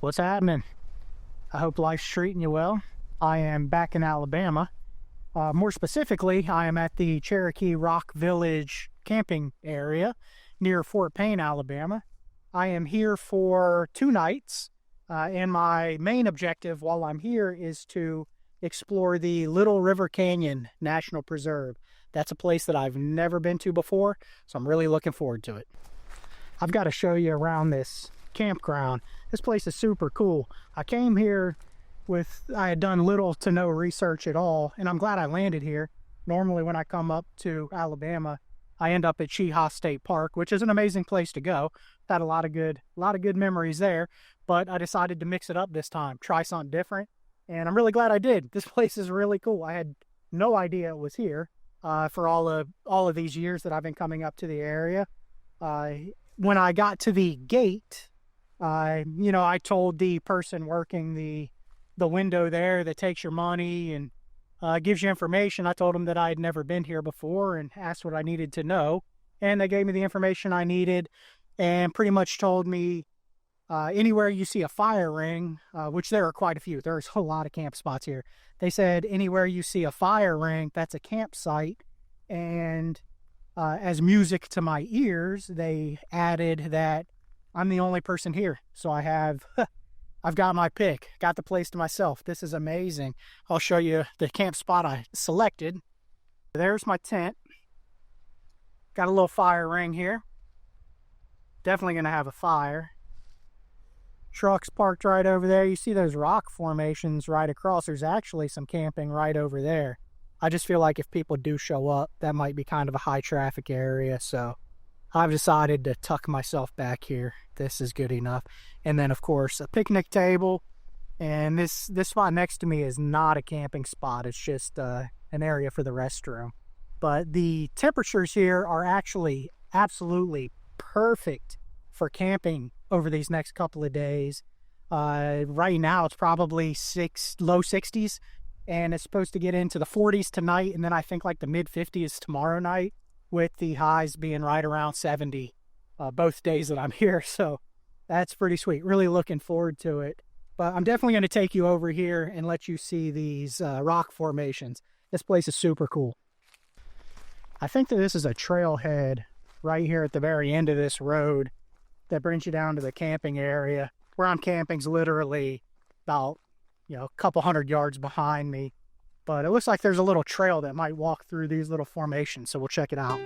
What's happening? I hope life's treating you well. I am back in Alabama. More specifically, I am at the Cherokee Rock Village camping area near Fort Payne, Alabama. I am here for 2 nights, and my main objective while I'm here is to explore the Little River Canyon National Preserve. That's a place that I've never been to before, so I'm really looking forward to it. I've got to show you around this campground. This place is super cool. I came here I had done little to no research at all, and I'm glad I landed here. Normally when I come up to Alabama, I end up at Cheaha State Park, which is an amazing place to go. Had a lot of good memories there, but I decided to mix it up this time, try something different, and I'm really glad I did. This place is really cool. I had no idea it was here for all of these years that I've been coming up to the area. When I got to the gate, I told the person working the window there that takes your money and gives you information. I told them that I had never been here before and asked what I needed to know. And they gave me the information I needed and pretty much told me anywhere you see a fire ring, which there are quite a few. There's a lot of camp spots here. They said anywhere you see a fire ring, that's a campsite. And as music to my ears, they added that I'm the only person here. So I've got my pick, got the place to myself. This is amazing. I'll show you the camp spot I selected. There's my tent. Got a little fire ring here. Definitely gonna have a fire. Trucks parked right over there. You see those rock formations right across. There's actually some camping right over there. I just feel like if people do show up, that might be kind of a high traffic area, so I've decided to tuck myself back here. This is good enough. And then, of course, a picnic table. And this spot next to me is not a camping spot. It's just an area for the restroom. But the temperatures here are actually absolutely perfect for camping over these next couple of days. Right now, it's probably low 60s. And it's supposed to get into the 40s tonight. And then I think like the mid-50s tomorrow night, with the highs being right around 70 both days that I'm here. So that's pretty sweet. Really looking forward to it. But I'm definitely going to take you over here and let you see these rock formations. This place is super cool. I think that this is a trailhead right here at the very end of this road that brings you down to the camping area. Where I'm camping is literally about a couple hundred yards behind me. But it looks like there's a little trail that might walk through these little formations, so we'll check it out.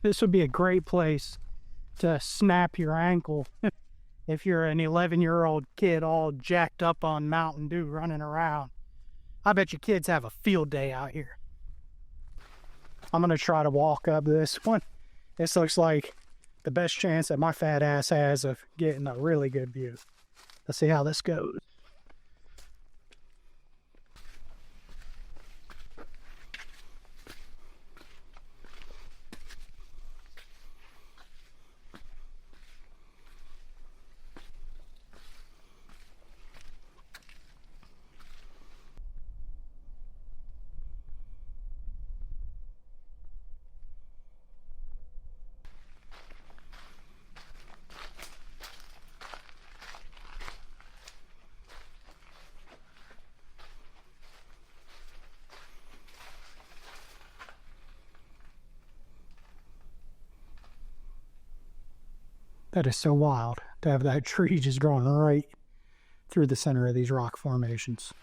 This would be a great place to snap your ankle if you're an 11-year-old kid all jacked up on Mountain Dew running around. I bet you kids have a field day out here. I'm going to try to walk up this one. This looks like the best chance that my fat ass has of getting a really good view. Let's see how this goes. That is so wild to have that tree just growing right through the center of these rock formations.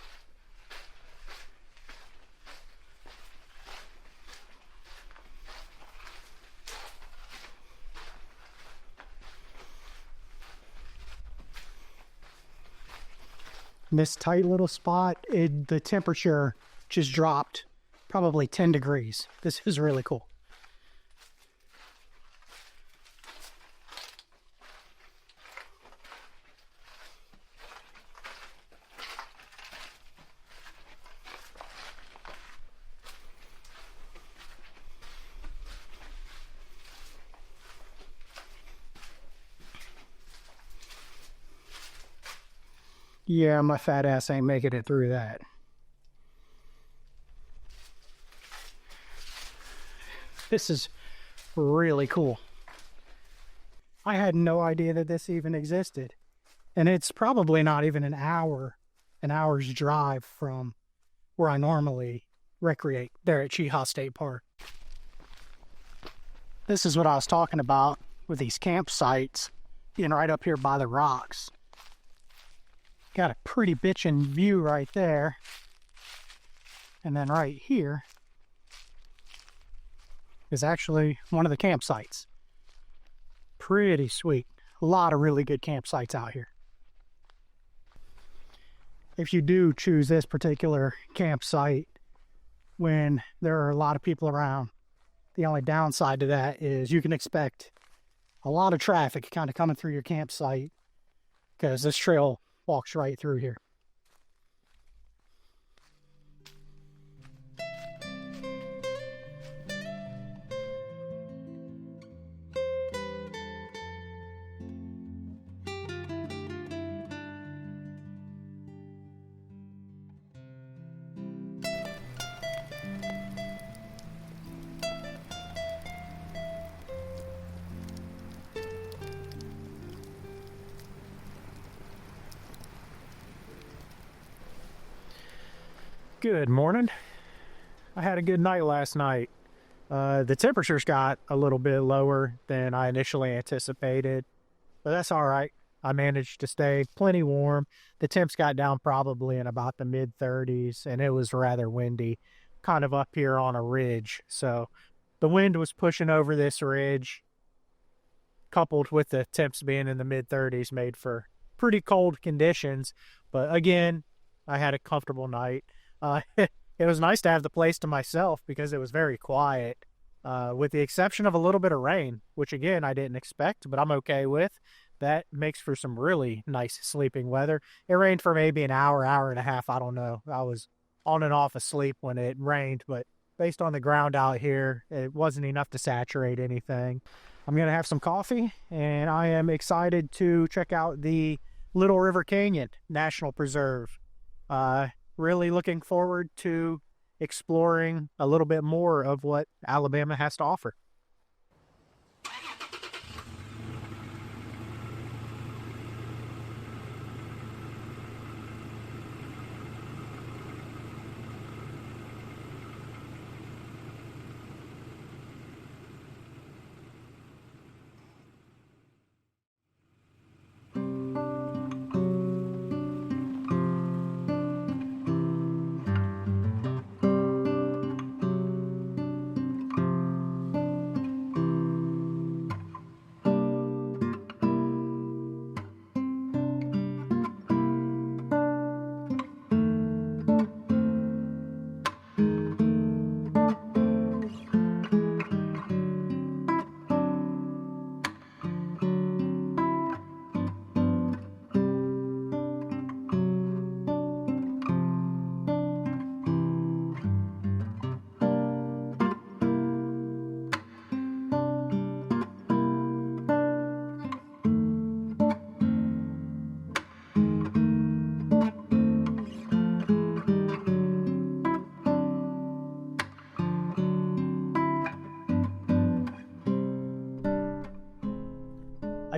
In this tight little spot, the temperature just dropped probably 10 degrees. This is really cool. Yeah, my fat ass ain't making it through that. This is really cool. I had no idea that this even existed. And it's probably not even an hour's drive from where I normally recreate there at Cheaha State Park. This is what I was talking about with these campsites being right up here by the rocks. Got a pretty bitchin' view right there. And then right here is actually one of the campsites. Pretty sweet. A lot of really good campsites out here. If you do choose this particular campsite when there are a lot of people around, the only downside to that is you can expect a lot of traffic kind of coming through your campsite because this trail walks right through here. Good morning. I had a good night last night. The temperatures got a little bit lower than I initially anticipated, but that's all right. I managed to stay plenty warm. The temps got down probably in about the mid-30s, and it was rather windy, kind of up here on a ridge. So the wind was pushing over this ridge, coupled with the temps being in the mid-30s, made for pretty cold conditions. But again, I had a comfortable night. It was nice to have the place to myself because it was very quiet, with the exception of a little bit of rain, which again, I didn't expect, but I'm okay with. That makes for some really nice sleeping weather. It rained for maybe an hour, hour and a half. I don't know. I was on and off asleep when it rained, but based on the ground out here, it wasn't enough to saturate anything. I'm going to have some coffee, and I am excited to check out the Little River Canyon National Preserve. Really looking forward to exploring a little bit more of what Alabama has to offer.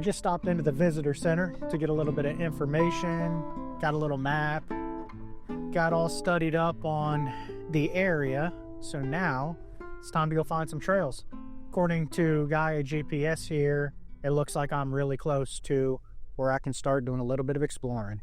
I just stopped into the visitor center to get a little bit of information, got a little map, got all studied up on the area. So now it's time to go find some trails. According to Gaia GPS here, it looks like I'm really close to where I can start doing a little bit of exploring.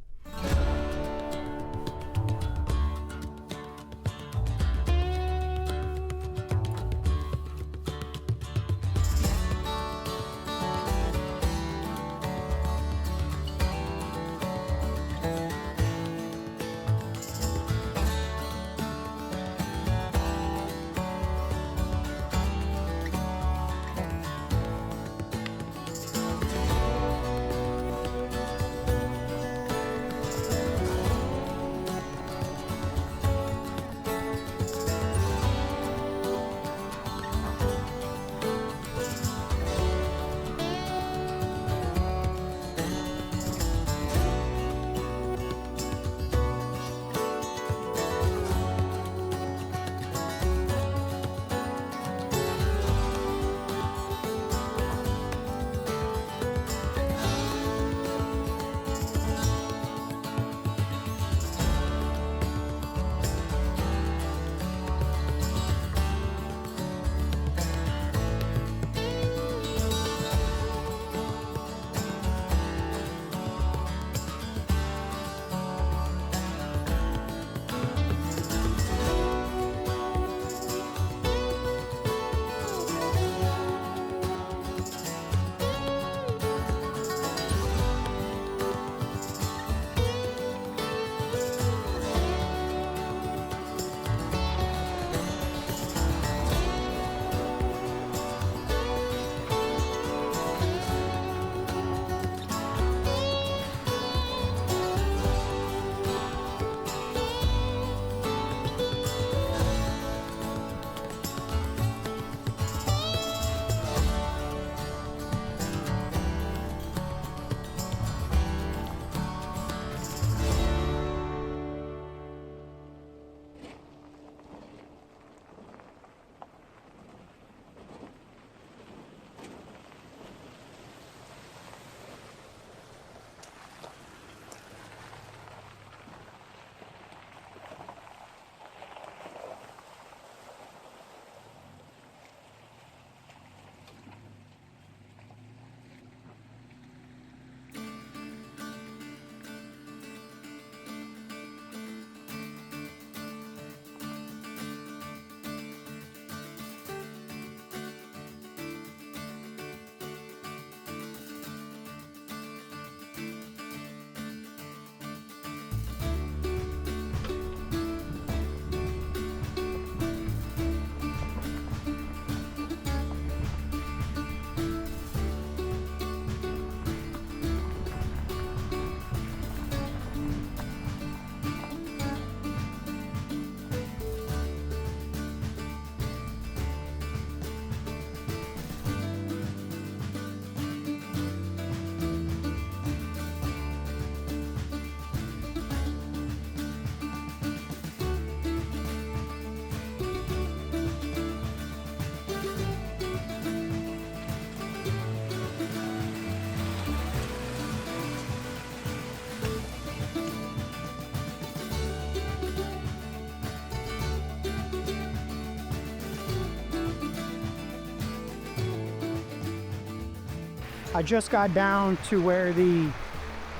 I just got down to where the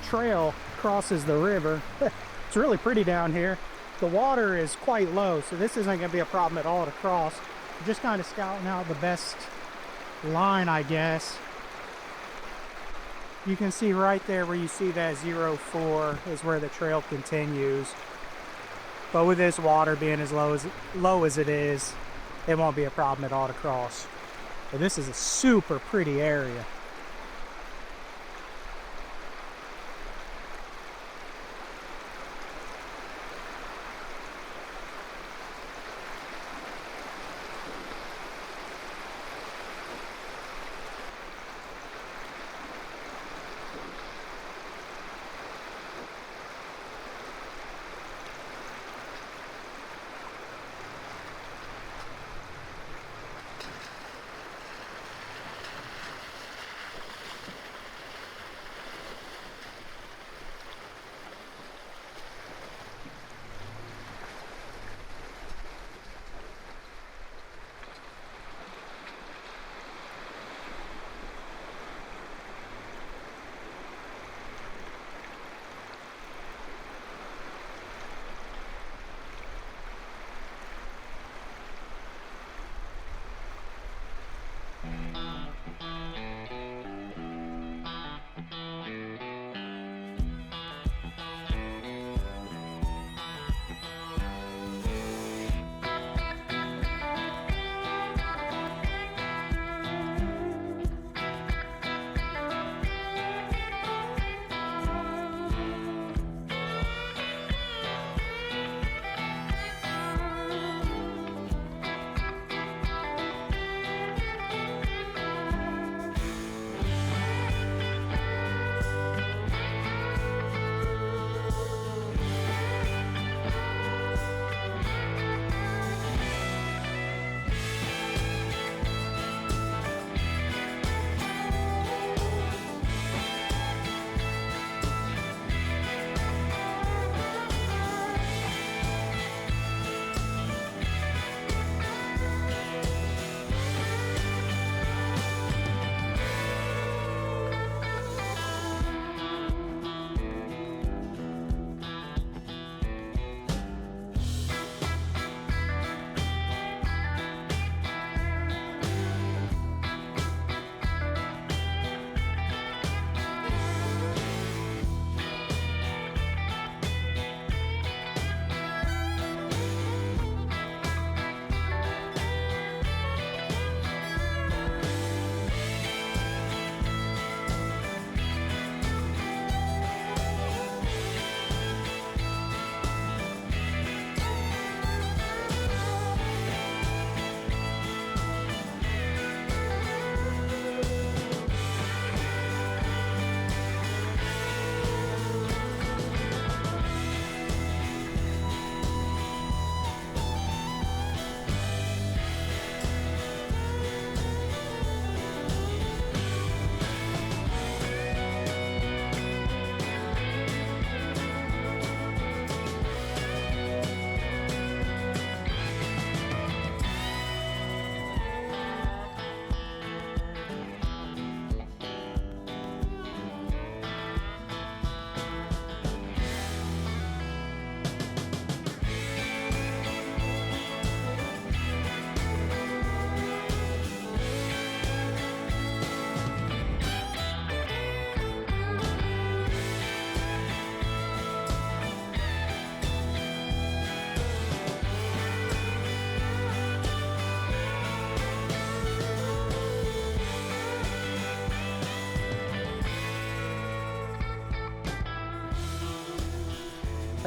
trail crosses the river. It's really pretty down here. The water is quite low, so this isn't going to be a problem at all to cross. I'm just kind of scouting out the best line, I guess. You can see right there where you see that 04 is where the trail continues. But with this water being as low as it is, it won't be a problem at all to cross. But this is a super pretty area.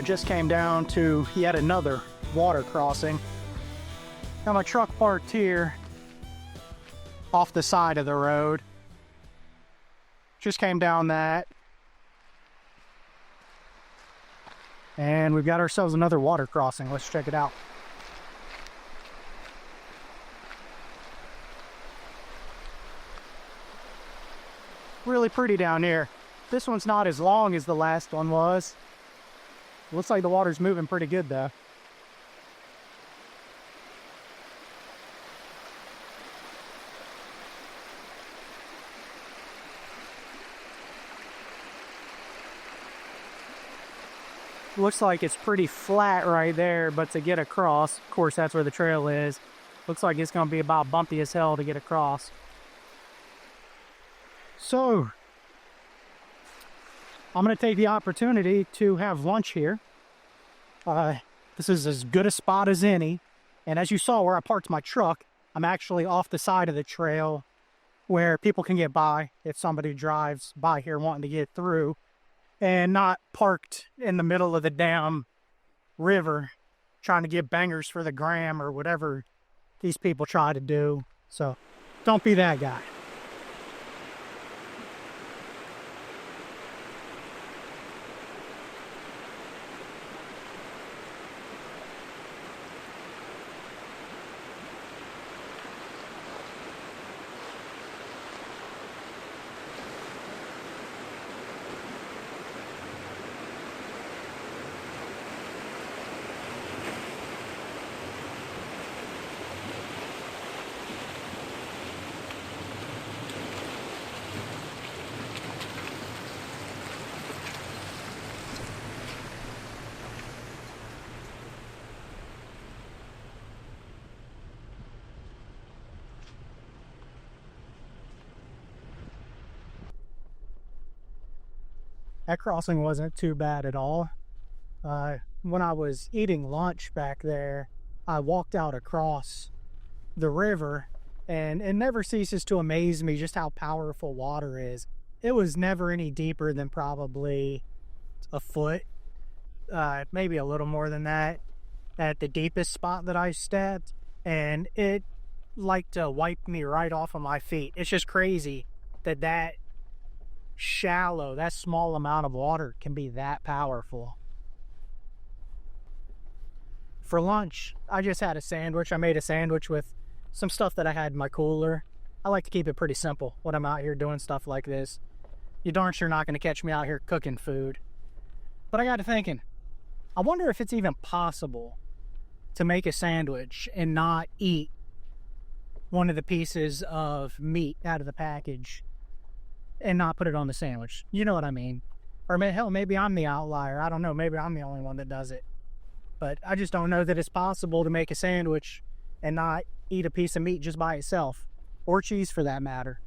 I just came down to yet another water crossing. Got my truck parked here off the side of the road. Just came down that. And we've got ourselves another water crossing. Let's check it out. Really pretty down here. This one's not as long as the last one was. Looks like the water's moving pretty good though. Looks like it's pretty flat right there, but to get across, of course that's where the trail is. Looks like it's gonna be about bumpy as hell to get across. So, I'm going to take the opportunity to have lunch here. This is as good a spot as any. And as you saw where I parked my truck, I'm actually off the side of the trail where people can get by if somebody drives by here wanting to get through, and not parked in the middle of the damn river trying to get bangers for the gram or whatever these people try to do. So don't be that guy. That crossing wasn't too bad at all. When I was eating lunch back there, I walked out across the river, and it never ceases to amaze me just how powerful water is. It was never any deeper than probably a foot, maybe a little more than that, at the deepest spot that I stepped, and it liked to wipe me right off of my feet. It's just crazy that shallow, that small amount of water can be that powerful. For lunch, I just had a sandwich. I made a sandwich with some stuff that I had in my cooler. I like to keep it pretty simple when I'm out here doing stuff like this. You darn sure not going to catch me out here cooking food. But I got to thinking, I wonder if it's even possible to make a sandwich and not eat one of the pieces of meat out of the package and not put it on the sandwich. You know what I mean? Or hell, maybe I'm the outlier. I don't know. Maybe I'm the only one that does it. But I just don't know that it's possible to make a sandwich and not eat a piece of meat just by itself. Or cheese for that matter.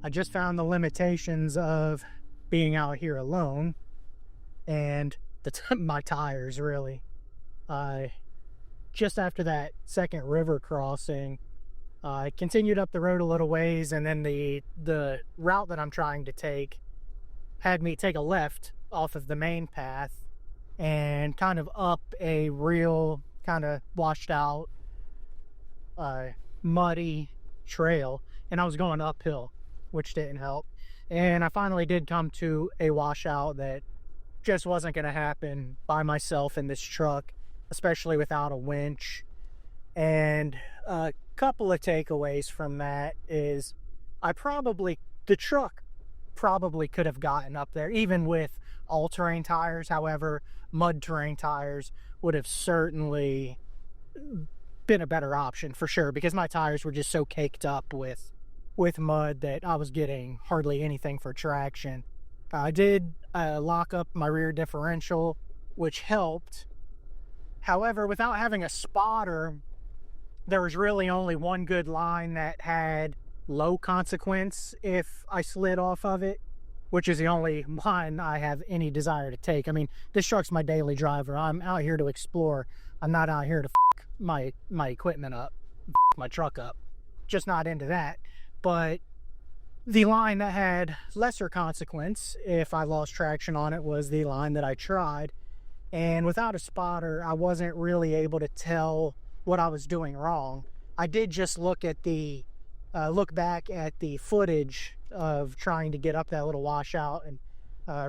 I just found the limitations of being out here alone, and my tires really. Just after that second river crossing, I continued up the road a little ways, and then the route that I'm trying to take had me take a left off of the main path and kind of up a real kind of washed out, muddy trail, and I was going uphill, which didn't help. And I finally did come to a washout that just wasn't going to happen by myself in this truck, especially without a winch. And a couple of takeaways from that is the truck probably could have gotten up there even with all-terrain tires. However, mud terrain tires would have certainly been a better option for sure, because my tires were just so caked up with mud that I was getting hardly anything for traction. I did lock up my rear differential, which helped. However, without having a spotter, there was really only one good line that had low consequence if I slid off of it, which is the only line I have any desire to take. I mean, this truck's my daily driver. I'm out here to explore. I'm not out here to f*** my equipment up, my truck up. Just not into that. But the line that had lesser consequence if I lost traction on it was the line that I tried. And without a spotter, I wasn't really able to tell what I was doing wrong. I did just look back at the footage of trying to get up that little washout, and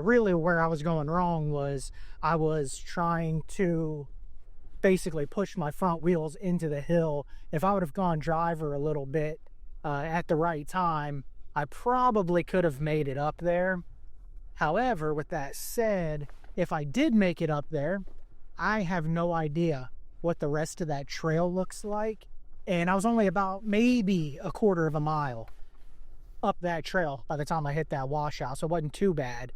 really where I was going wrong was I was trying to basically push my front wheels into the hill. If I would have gone driver a little bit at the right time, I probably could have made it up there. However, with that said, if I did make it up there, I have no idea what the rest of that trail looks like. And I was only about maybe a quarter of a mile up that trail by the time I hit that washout, so it wasn't too bad.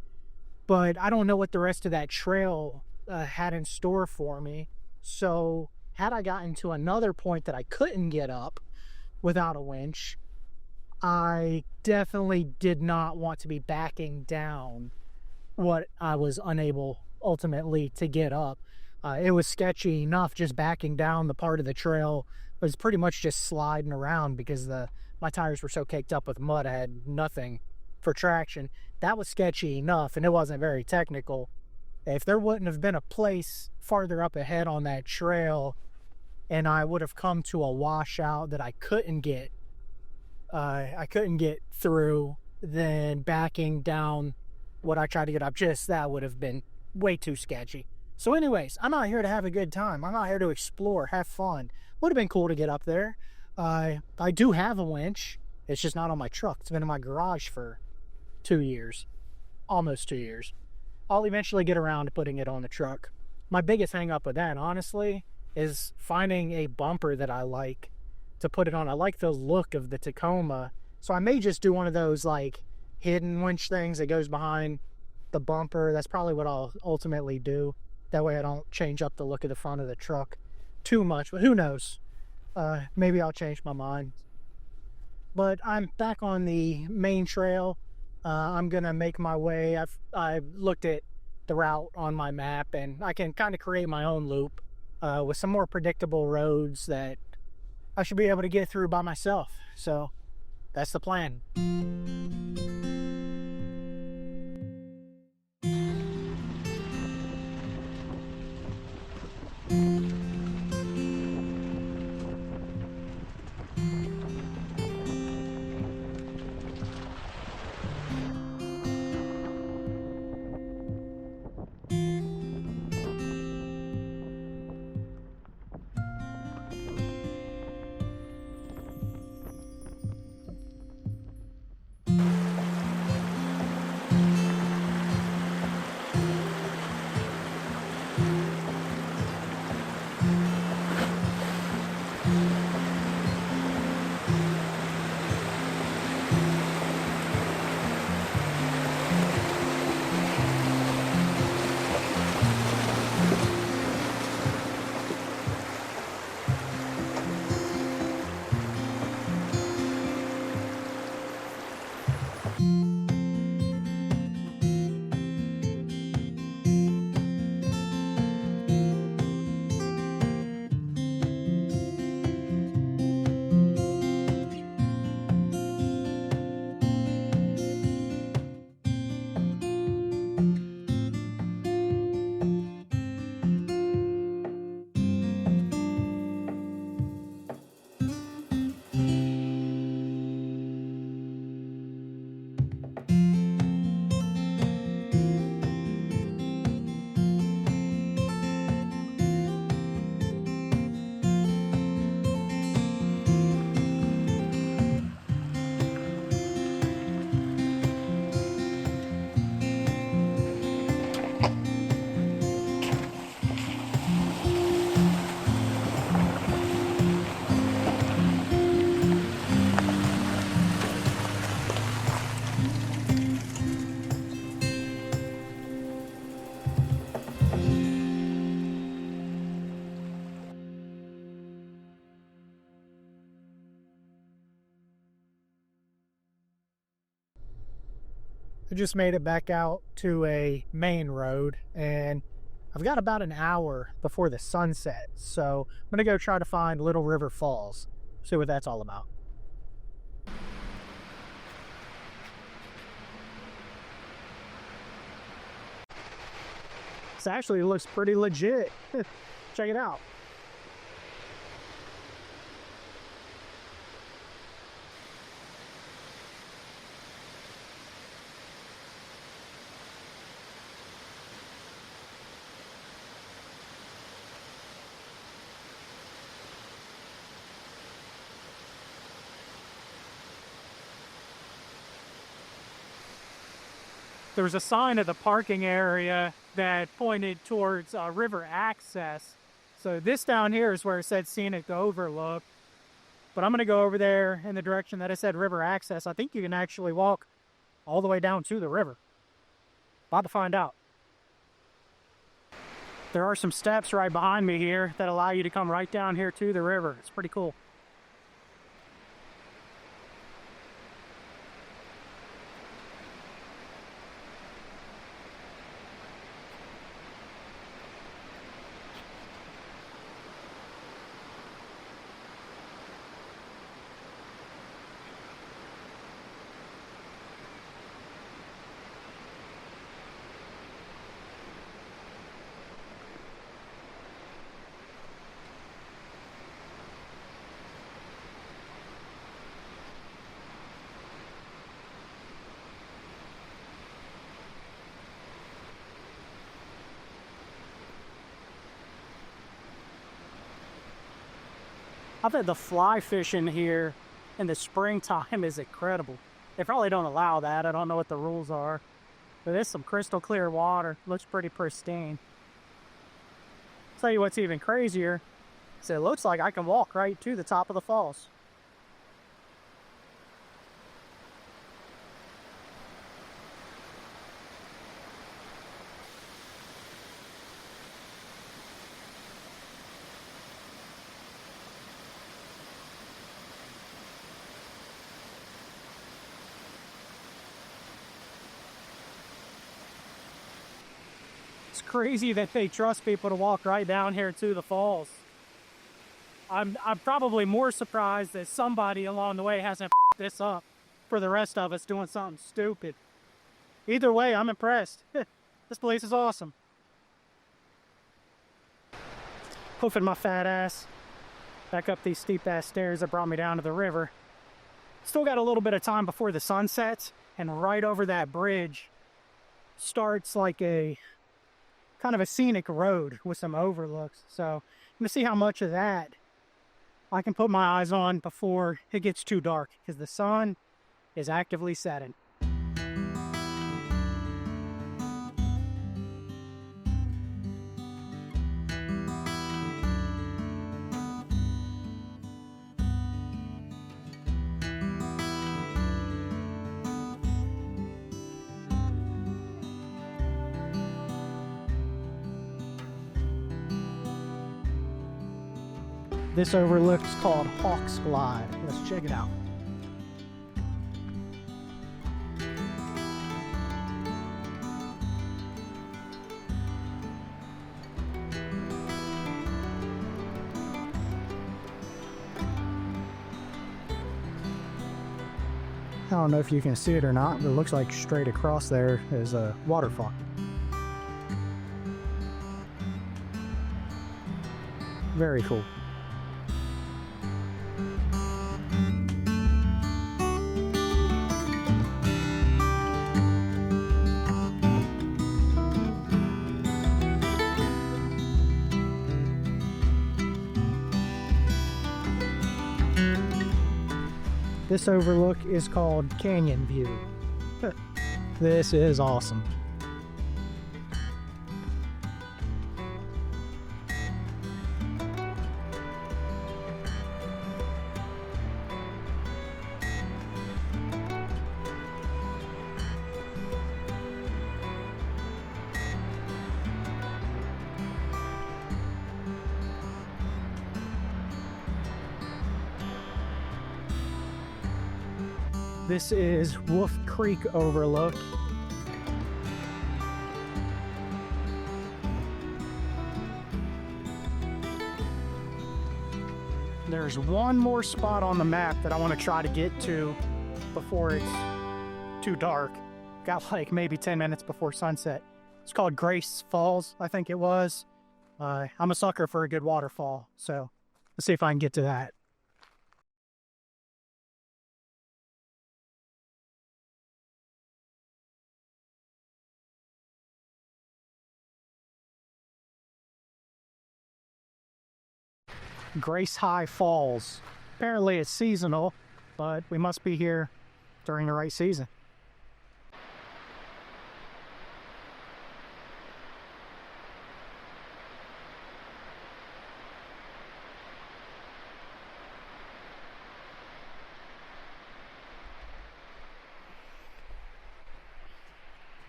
But I don't know what the rest of that trail had in store for me. So had I gotten to another point that I couldn't get up without a winch, I definitely did not want to be backing down what I was unable ultimately to get up. It was sketchy enough just backing down the part of the trail. It was pretty much just sliding around because my tires were so caked up with mud. I had nothing for traction. That was sketchy enough, and it wasn't very technical. If there wouldn't have been a place farther up ahead on that trail and I would have come to a washout that I couldn't get through, then backing down what I tried to get up, that would have been way too sketchy. So anyways, I'm out here to have a good time. I'm out here to explore, have fun. Would have been cool to get up there. I do have a winch. It's just not on my truck. It's been in my garage for 2 years. Almost 2 years. I'll eventually get around to putting it on the truck. My biggest hang up with that, honestly, is finding a bumper that I like to put it on. I like the look of the Tacoma. So I may just do one of those like hidden winch things that goes behind the bumper. That's probably what I'll ultimately do. That way I don't change up the look of the front of the truck too much, but who knows? Maybe I'll change my mind. But I'm back on the main trail. I'm gonna make my way. I've looked at the route on my map, and I can kind of create my own loop with some more predictable roads that I should be able to get through by myself. So that's the plan. I just made it back out to a main road, and I've got about an hour before the sunset, so I'm gonna go try to find Little River Falls, see what that's all about. This actually looks pretty legit. Check it out. There was a sign at the parking area that pointed towards river access. So this down here is where it said scenic overlook. But I'm going to go over there in the direction that it said river access. I think you can actually walk all the way down to the river. About to find out. There are some steps right behind me here that allow you to come right down here to the river. It's pretty cool. I bet the fly fishing here in the springtime is incredible. They probably don't allow that. I don't know what the rules are. But there's some crystal clear water. Looks pretty pristine. I'll tell you what's even crazier is it looks like I can walk right to the top of the falls. It's crazy that they trust people to walk right down here to the falls. I'm probably more surprised that somebody along the way hasn't f***ed this up for the rest of us doing something stupid. Either way, I'm impressed. This place is awesome. Hoofing my fat ass back up these steep ass stairs that brought me down to the river. Still got a little bit of time before the sun sets, and right over that bridge starts like a kind of a scenic road with some overlooks. So I'm gonna see how much of that I can put my eyes on before it gets too dark, because the sun is actively setting. This overlook is called Hawk's Glide. Let's check it out. I don't know if you can see it or not, but it looks like straight across there is a waterfall. Very cool. This overlook is called Canyon View. This is awesome. This is Wolf Creek Overlook. There's one more spot on the map that I want to try to get to before it's too dark. Got like maybe 10 minutes before sunset. It's called Grace Falls, I think it was. I'm a sucker for a good waterfall, so let's see if I can get to that. Grace High Falls. Apparently it's seasonal, but we must be here during the right season.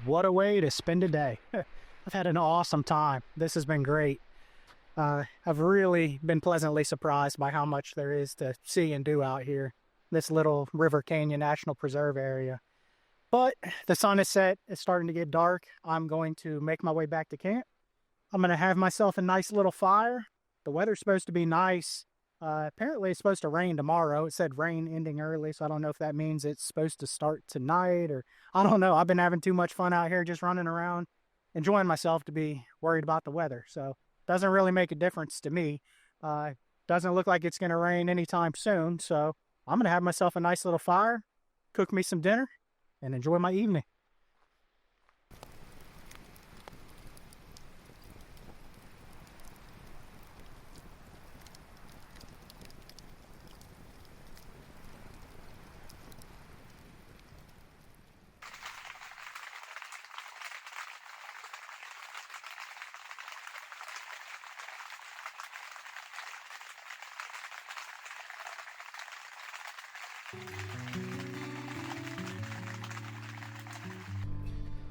What a way to spend a day. I've had an awesome time. This has been great. I've really been pleasantly surprised by how much there is to see and do out here, this little River Canyon National Preserve area. But the sun is set, it's starting to get dark. I'm going to make my way back to camp. I'm going to have myself a nice little fire. The weather's supposed to be nice. Apparently it's supposed to rain tomorrow. It said rain ending early, so I don't know if that means it's supposed to start tonight or I don't know. I've been having too much fun out here just running around, enjoying myself to be worried about the weather. So doesn't really make a difference to me. Doesn't look like it's going to rain anytime soon, so I'm going to have myself a nice little fire, cook me some dinner, and enjoy my evening.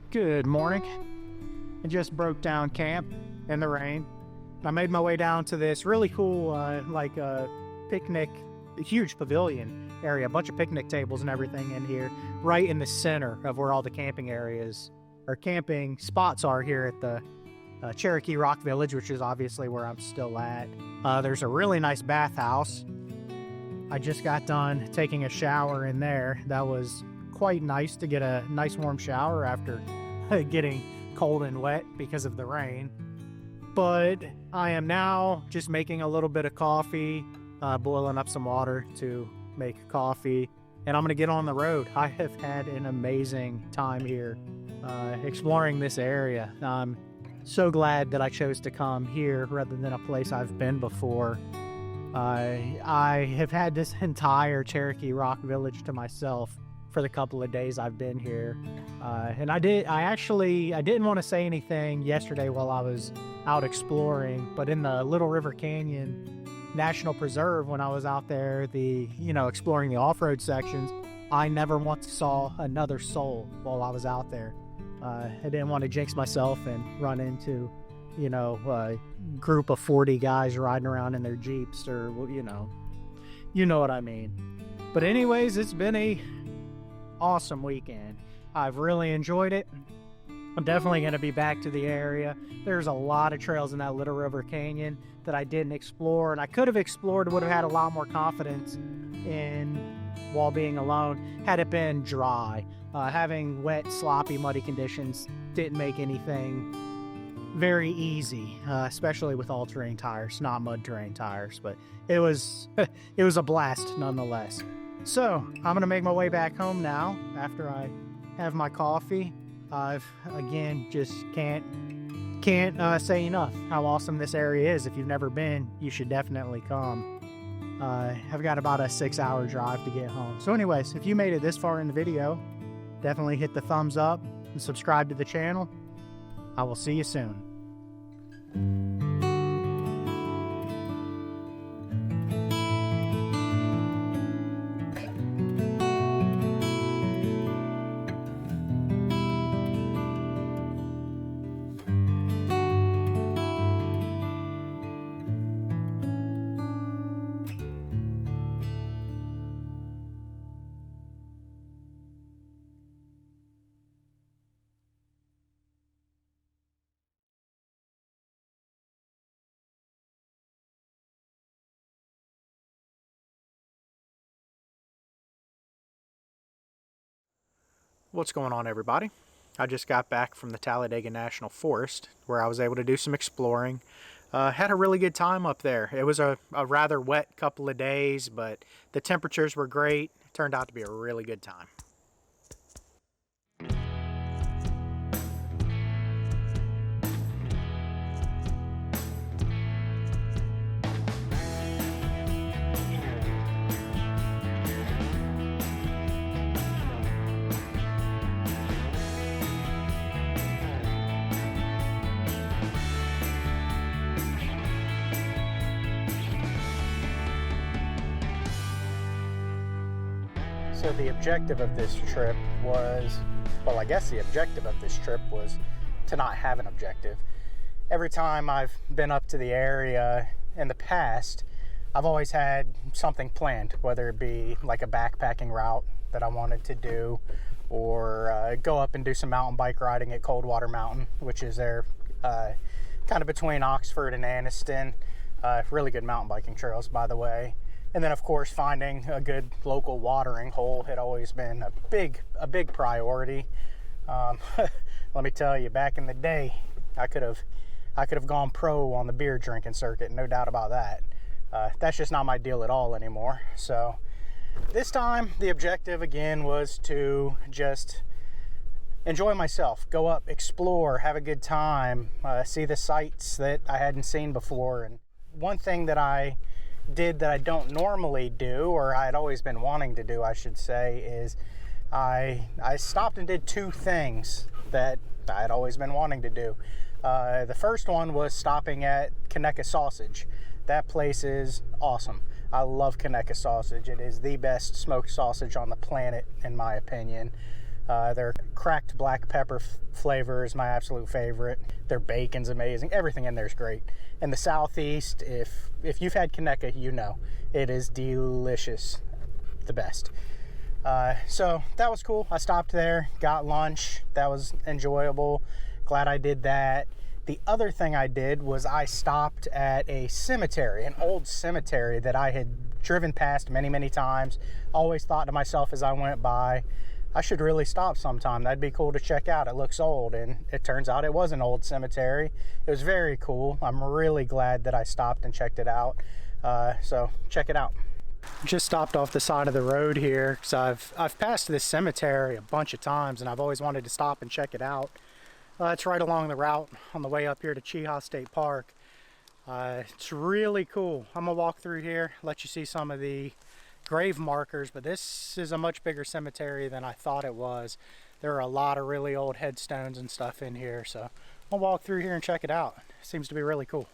Good morning. I just broke down camp in the rain. I made my way down to this really cool picnic, huge pavilion area, a bunch of picnic tables and everything in here, right in the center of where all the camping areas or camping spots are here at the Cherokee Rock Village, which is obviously where I'm still at. There's a really nice bathhouse. I just got done taking a shower in there. That was quite nice to get a nice warm shower after getting cold and wet because of the rain. But I am now just making a little bit of coffee, boiling up some water to make coffee, and I'm gonna get on the road. I have had an amazing time here exploring this area. I'm so glad that I chose to come here rather than a place I've been before. I have had this entire Cherokee Rock Village to myself for the couple of days I've been here. And I didn't want to say anything yesterday while I was out exploring, but in the Little River Canyon National Preserve, when I was out there, exploring the off-road sections, I never once saw another soul while I was out there. I didn't want to jinx myself and run into, a group of 40 guys riding around in their Jeeps or, you know what I mean. But anyways, it's been a awesome weekend. I've really enjoyed it. I'm definitely going to be back to the area. There's a lot of trails in that Little River Canyon that I didn't explore, and I could have explored, would have had a lot more confidence in while being alone had it been dry. Having wet, sloppy, muddy conditions didn't make anything very easy, especially with all-terrain tires, not mud-terrain tires, but it was it was a blast nonetheless. So I'm gonna make my way back home now after I have my coffee. I've again just can't say enough how awesome this area is. If you've never been, you should definitely come. I've got about a 6-hour drive to get home. So anyways, if you made it this far in the video, definitely hit the thumbs up and subscribe to the channel. I will see you soon. What's going on, everybody? I just got back from the Talladega National Forest where I was able to do some exploring. Had a really good time up there. It was a rather wet couple of days, but the temperatures were great. It turned out to be a really good time. So the objective of this trip was, well, I guess the objective of this trip was to not have an objective. Every time I've been up to the area in the past, I've always had something planned, whether it be like a backpacking route that I wanted to do, or go up and do some mountain bike riding at Coldwater Mountain, which is there kind of between Oxford and Anniston. Really good mountain biking trails, by the way. And then, of course, finding a good local watering hole had always been a big priority. Let me tell you, back in the day, I could have gone pro on the beer drinking circuit, no doubt about that. That's just not my deal at all anymore. So this time, the objective again was to just enjoy myself, go up, explore, have a good time, see the sights that I hadn't seen before. And one thing that I did that I don't normally do, or I had always been wanting to do, I should say, is I stopped and did two things that I had always been wanting to do. The first one was stopping at Conecuh Sausage. That place is awesome. I love Conecuh Sausage. It is the best smoked sausage on the planet, in my opinion. Their cracked black pepper flavor is my absolute favorite. Their bacon's amazing. Everything in there is great. In the southeast, if you've had Conecuh, you know it is delicious, the best. So that was cool. I stopped there, got lunch. That was enjoyable. Glad I did that. The other thing I did was I stopped at a cemetery, an old cemetery that I had driven past many times. Always thought to myself as I went by, I should really stop sometime. That'd be cool to check out. It looks old, and it turns out it was an old cemetery. It was very cool. I'm really glad that I stopped and checked it out. So check it out. Just stopped off the side of the road here because I've passed this cemetery a bunch of times, and I've always wanted to stop and check it out. It's right along the route on the way up here to Cheaha State Park. It's really cool. I'm gonna walk through here, let you see some of the grave markers, but this is a much bigger cemetery than I thought it was. There are a lot of really old headstones and stuff in here, so I'll walk through here and check it out. Seems to be really cool.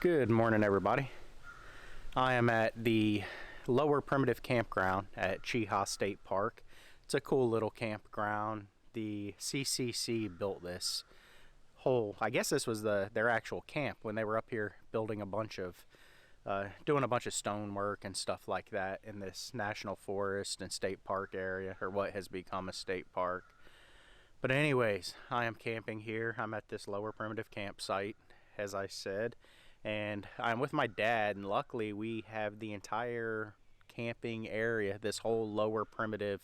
Good morning, everybody. I am at the Lower Primitive Campground at Cheaha State Park. It's a cool little campground. The CCC built this whole, I guess this was their actual camp when they were up here building a bunch of, doing a bunch of stonework and stuff like that in this national forest and state park area, or what has become a state park. But anyways, I am camping here. I'm at this Lower Primitive campsite, as I said. And I'm with my dad, and luckily we have the entire camping area, this whole Lower Primitive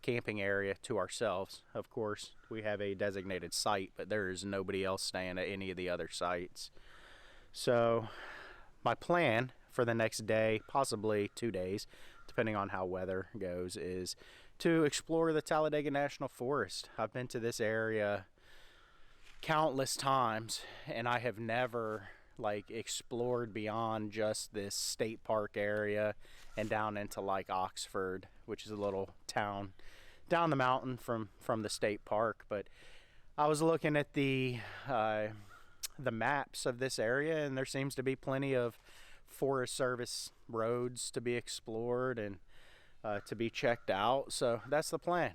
camping area, to ourselves. Of course, we have a designated site, but there is nobody else staying at any of the other sites. So my plan for the next day, possibly 2 days, depending on how weather goes, is to explore the Talladega National Forest. I've been to this area countless times, and I have never explored beyond just this state park area and down into Oxford, which is a little town down the mountain from the state park. But I was looking at the maps of this area, and there seems to be plenty of Forest Service roads to be explored and to be checked out. So that's the plan.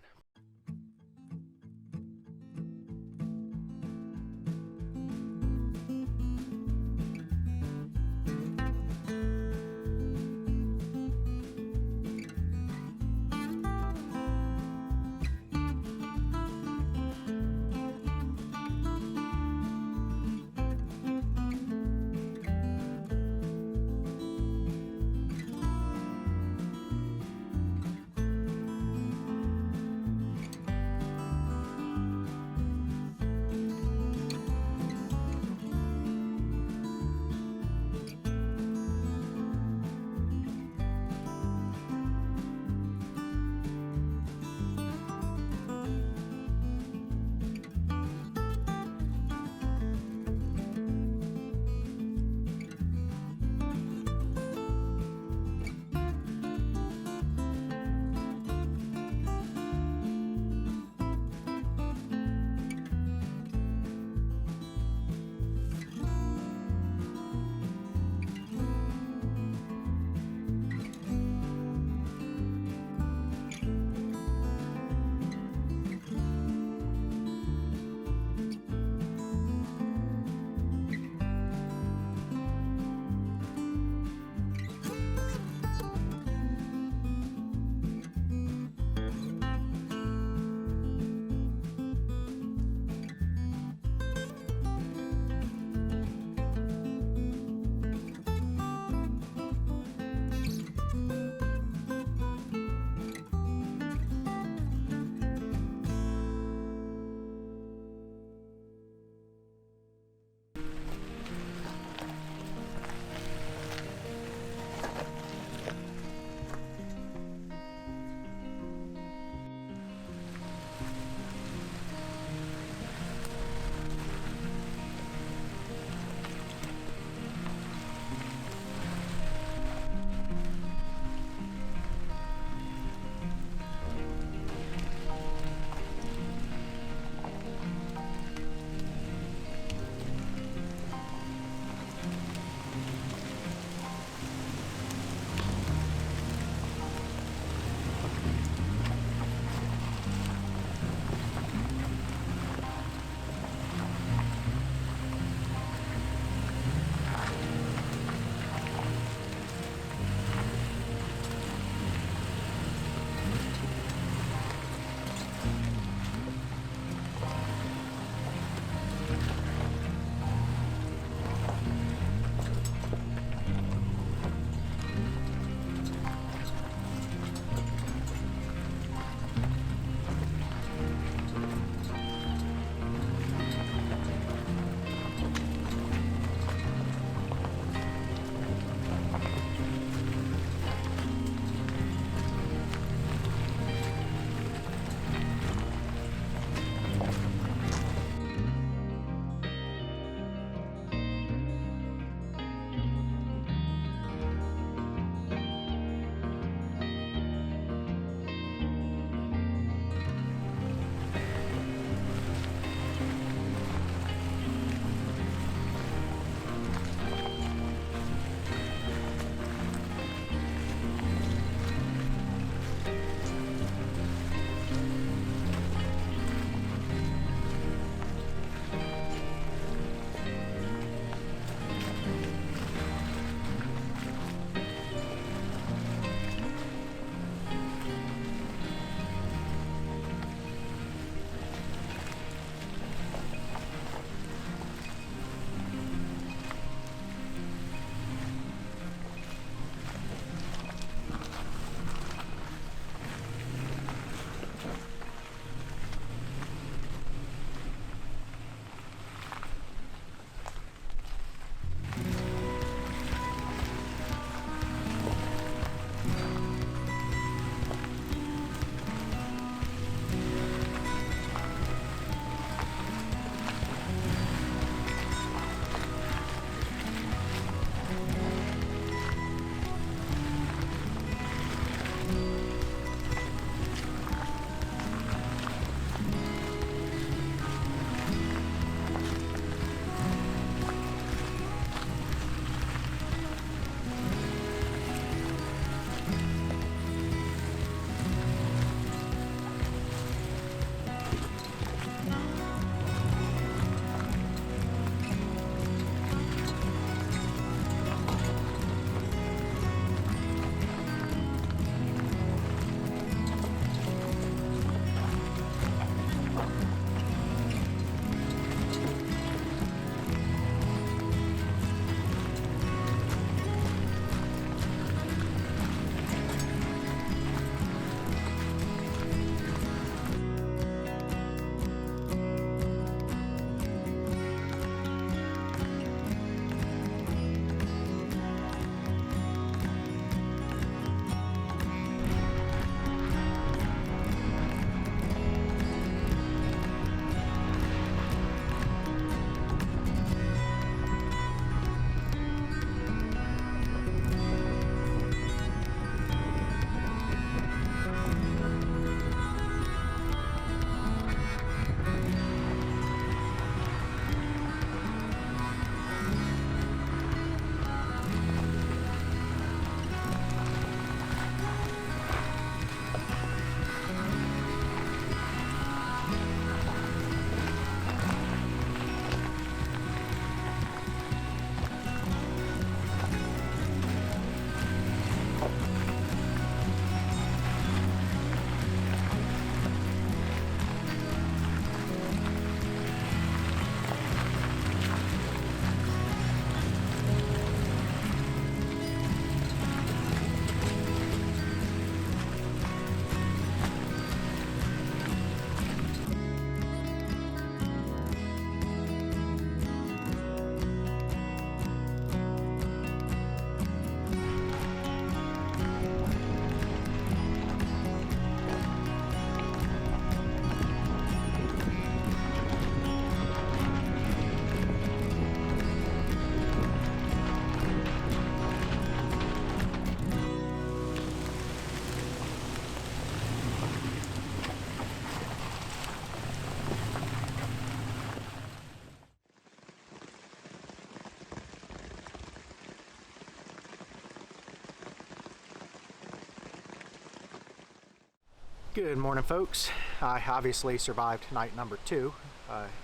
Good morning, folks. I obviously survived night number 2.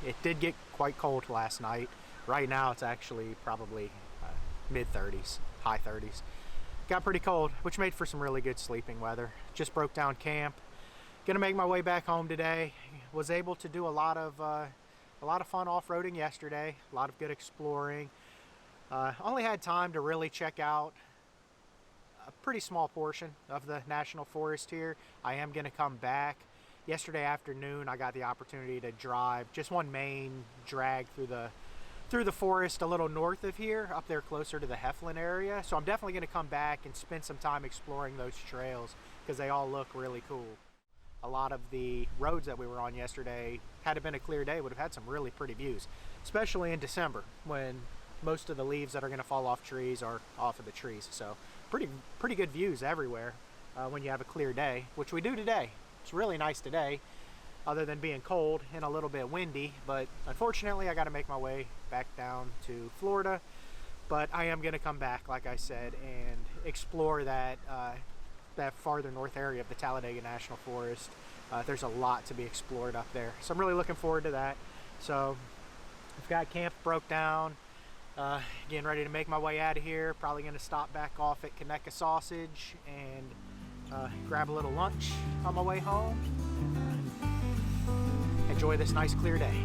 It did get quite cold last night. Right now it's actually probably mid-30s, high 30s. Got pretty cold, which made for some really good sleeping weather. Just broke down camp. Gonna make my way back home today. Was able to do a lot of fun off-roading yesterday. A lot of good exploring. Only had time to really check out a pretty small portion of the national forest here. I am going to come back. Yesterday afternoon I got the opportunity to drive just one main drag through the forest a little north of here, up there closer to the Heflin area. So I'm definitely going to come back and spend some time exploring those trails because they all look really cool. A lot of the roads that we were on yesterday, had it been a clear day, would have had some really pretty views, especially in December when most of the leaves that are going to fall off trees are off of the trees. So pretty good views everywhere when you have a clear day, which we do today. It's really nice today, other than being cold and a little bit windy, but unfortunately I got to make my way back down to Florida. But I am going to come back, like I said, and explore that farther north area of the Talladega National Forest. There's a lot to be explored up there, so I'm really looking forward to that. So I've got camp broke down. Getting ready to make my way out of here. Probably going to stop back off at Conecuh Sausage and grab a little lunch on my way home. Enjoy this nice clear day.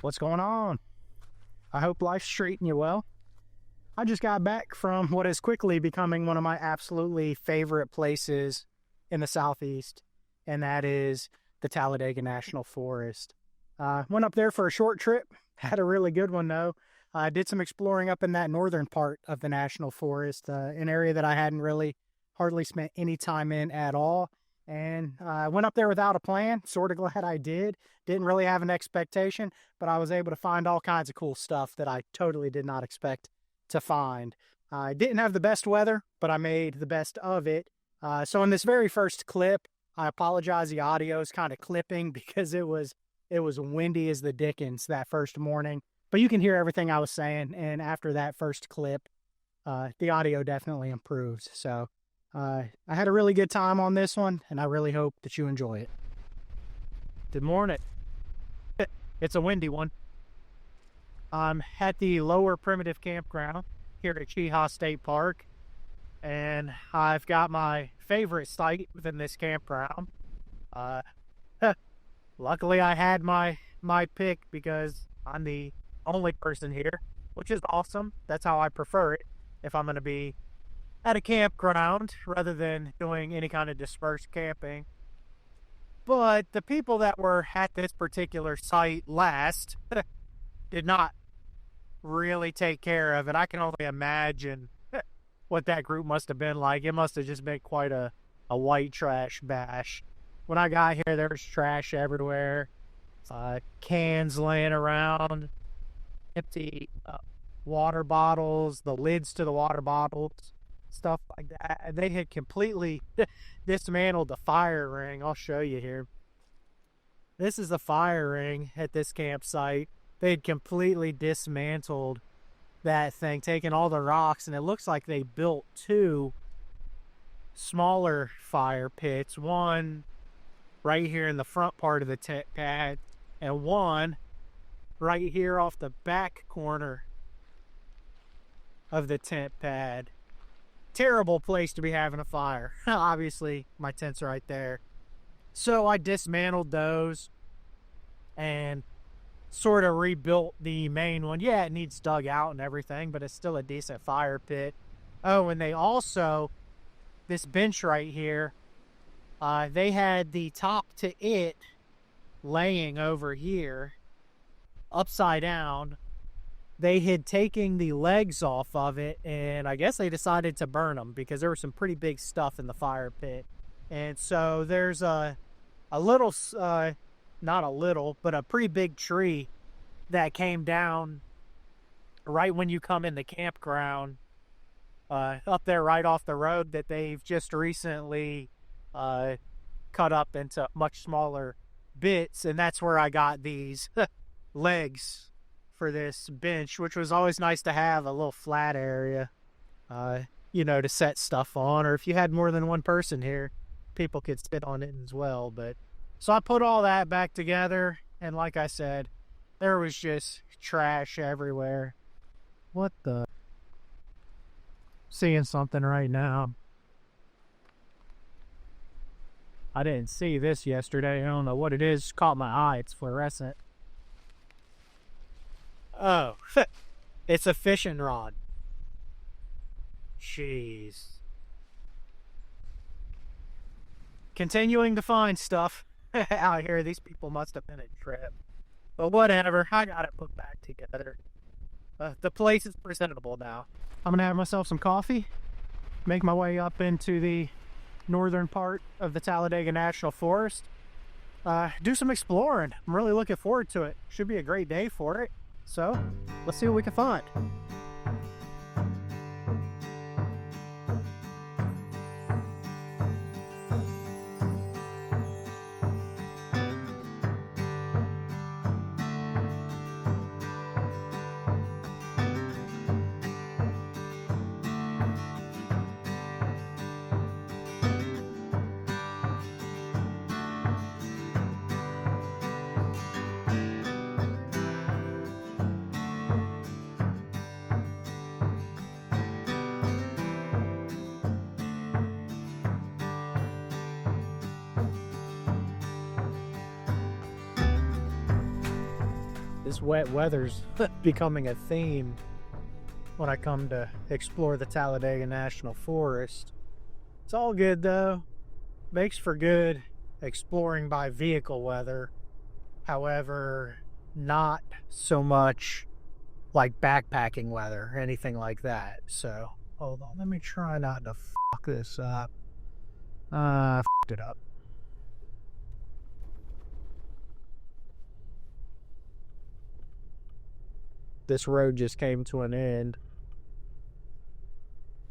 What's going on? I hope life's treating you well. I just got back from what is quickly becoming one of my absolutely favorite places in the Southeast, and that is the Talladega National Forest. Went up there for a short trip, had a really good one though. I did some exploring up in that northern part of the National Forest, an area that I hadn't really hardly spent any time in at all. And I went up there without a plan. Sort of glad I did. Didn't really have an expectation, but I was able to find all kinds of cool stuff that I totally did not expect to find. I didn't have the best weather, but I made the best of it. So in this very first clip, I apologize, the audio is kind of clipping because it was windy as the dickens that first morning. But you can hear everything I was saying, and after that first clip, the audio definitely improved. So I had a really good time on this one, and I really hope that you enjoy it. Good morning. It's a windy one. I'm at the lower primitive campground here at Cheaha State Park, and I've got my favorite site within this campground. Luckily, I had my pick because I'm the only person here, which is awesome. That's how I prefer it if I'm going to be at a campground rather than doing any kind of dispersed camping. But the people that were at this particular site last did not really take care of it. I can only imagine what that group must have been like. It must have just been quite a white trash bash. When I got here, there was trash everywhere. Cans laying around, empty water bottles, the lids to the water bottles, stuff like that. They had completely dismantled the fire ring. I'll show you here. This is the fire ring at this campsite. They had completely dismantled that thing, taking all the rocks, and it looks like they built 2 smaller fire pits. One right here in the front part of the tent pad, and one right here off the back corner of the tent pad. Terrible place to be having a fire. Obviously, my tent's right there. So I dismantled those and sort of rebuilt the main one. Yeah, it needs dug out and everything, but it's still a decent fire pit. Oh, and they also, this bench right here, they had the top to it laying over here, upside down, they had taken the legs off of it, and I guess they decided to burn them because there was some pretty big stuff in the fire pit. And so there's a little, not a little, but a pretty big tree that came down right when you come in the campground, up there right off the road, that they've just recently cut up into much smaller bits. And that's where I got these legs for this bench, which was always nice to have a little flat area, to set stuff on. Or if you had more than one person here, people could sit on it as well. But so I put all that back together, and like I said, there was just trash everywhere. What the? Seeing something right now. I didn't see this yesterday. I don't know what it is. Caught my eye. It's fluorescent. Oh, it's a fishing rod. Jeez. Continuing to find stuff out here. These people must have been a trip. But whatever. I got it put back together. The place is presentable now. I'm going to have myself some coffee. Make my way up into the northern part of the Talladega National Forest. Do some exploring. I'm really looking forward to it. Should be a great day for it. So, let's see what we can find. This wet weather's becoming a theme when I come to explore the Talladega National Forest. It's all good though. Makes for good exploring by vehicle weather. However, not so much like backpacking weather or anything like that. So, hold on. Let me try not to fuck this up. Fucked it up. This road just came to an end.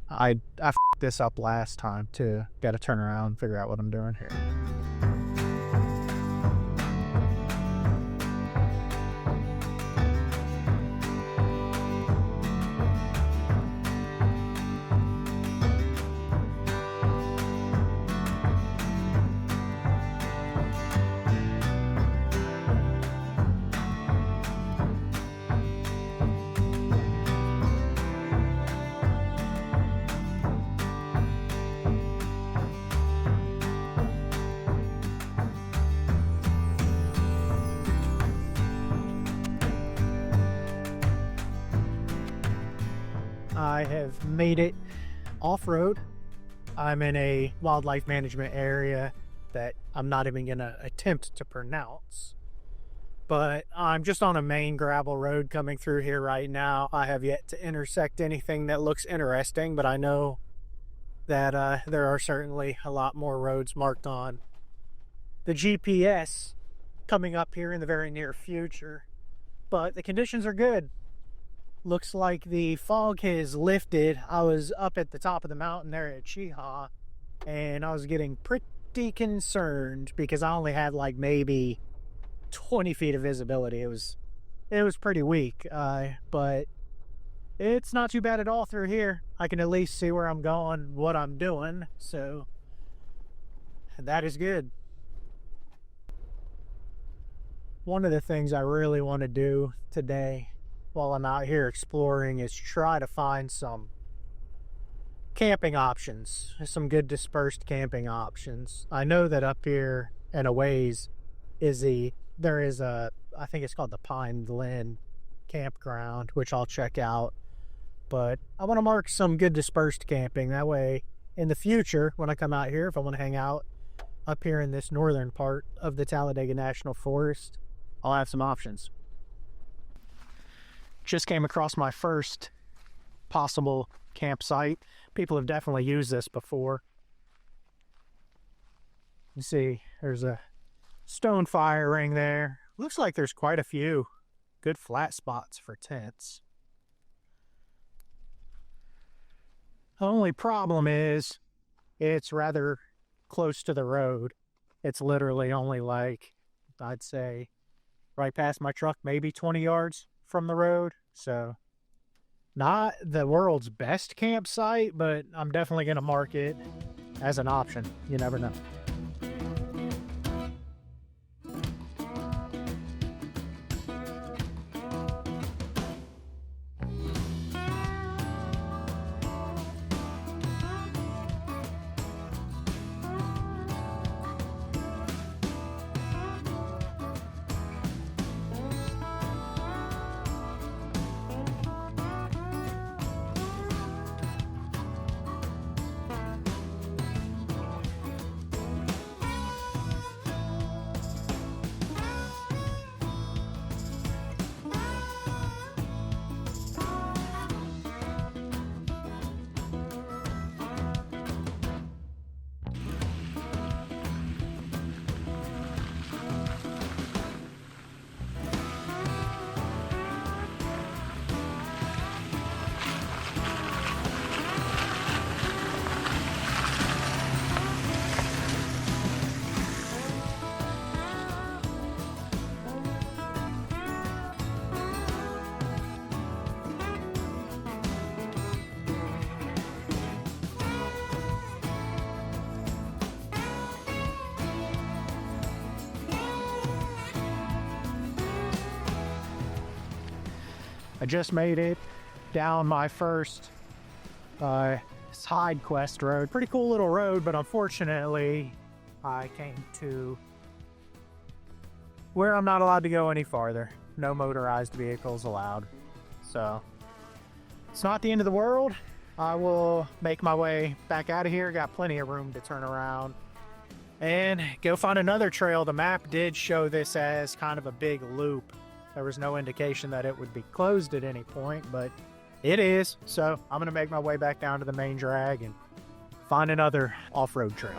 I fucked this up last time too. Gotta turn around and figure out what I'm doing here. I have made it off-road. I'm in a wildlife management area that I'm not even going to attempt to pronounce. But I'm just on a main gravel road coming through here right now. I have yet to intersect anything that looks interesting, but I know that there are certainly a lot more roads marked on the GPS coming up here in the very near future. But the conditions are good. Looks like the fog has lifted. I was up at the top of the mountain there at Cheaha, and I was getting pretty concerned because I only had like maybe 20 feet of visibility. It was pretty weak, but it's not too bad at all through here. I can at least see where I'm going, what I'm doing, so that is good. One of the things I really want to do today while I'm out here exploring is try to find some camping options, some good dispersed camping options. I know that up here and a ways there is a, I think it's called the Pine Glen campground, which I'll check out. But I want to mark some good dispersed camping. That way, in the future, when I come out here, if I want to hang out up here in this northern part of the Talladega National Forest, I'll have some options. just came across my first possible campsite. People have definitely used this before. You see, there's a stone fire ring there. Looks like there's quite a few good flat spots for tents. The only problem is it's rather close to the road. It's literally only like, I'd say, right past my truck, maybe 20 yards from the road. So not the world's best campsite, but I'm definitely going to mark it as an option. You never know. I just made it down my first side quest road. Pretty cool little road, but unfortunately I came to where I'm not allowed to go any farther. No motorized vehicles allowed. So it's not the end of the world. I will make my way back out of here. Got plenty of room to turn around and go find another trail. The map did show this as kind of a big loop. There was no indication that it would be closed at any point, but it is. So I'm going to make my way back down to the main drag and find another off-road trail.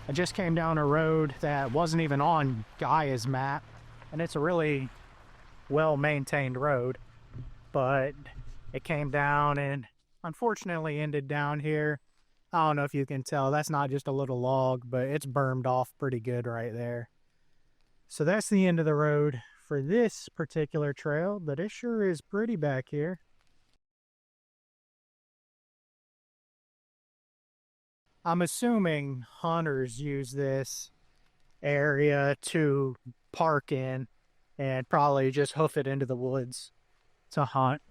I just came down a road that wasn't even on Gaia's map, and it's a really well-maintained road, but it came down and unfortunately ended down here. I don't know if you can tell, that's not just a little log, but it's burned off pretty good right there. So that's the end of the road for this particular trail, but it sure is pretty back here. I'm assuming hunters use this area to park in and probably just hoof it into the woods to hunt.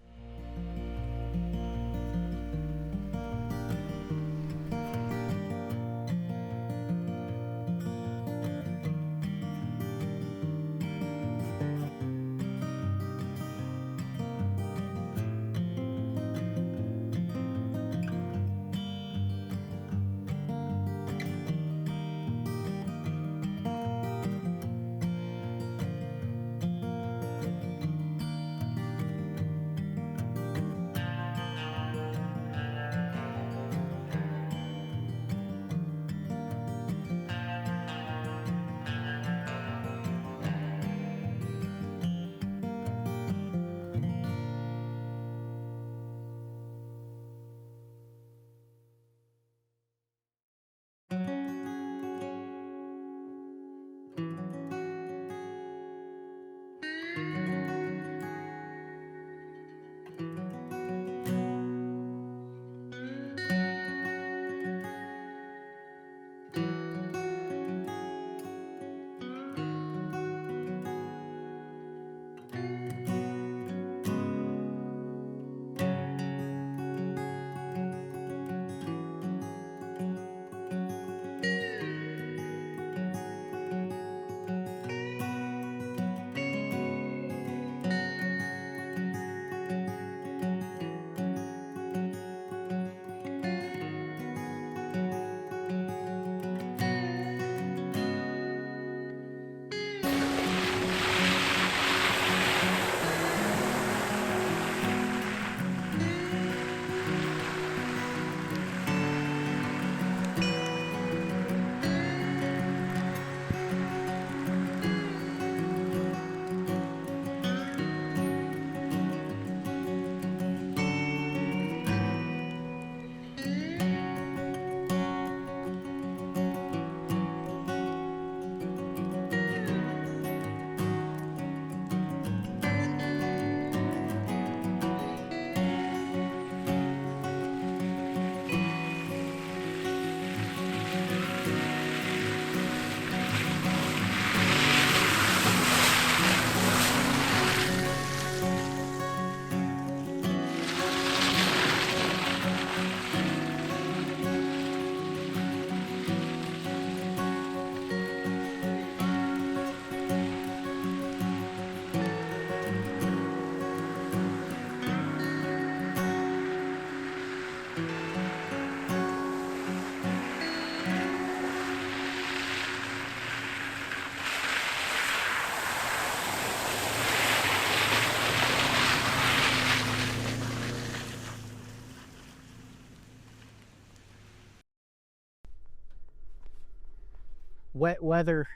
Wet weather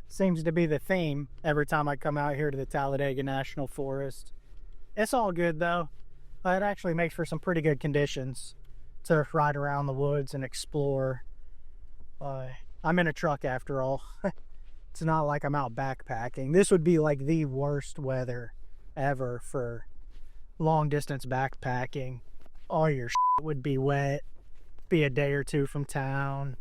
seems to be the theme every time I come out here to the Talladega National Forest. It's all good though. It actually makes for some pretty good conditions to ride around the woods and explore. I'm in a truck after all. It's not like I'm out backpacking. This would be like the worst weather ever for long distance backpacking. All your shit would be wet. Be a day or two from town.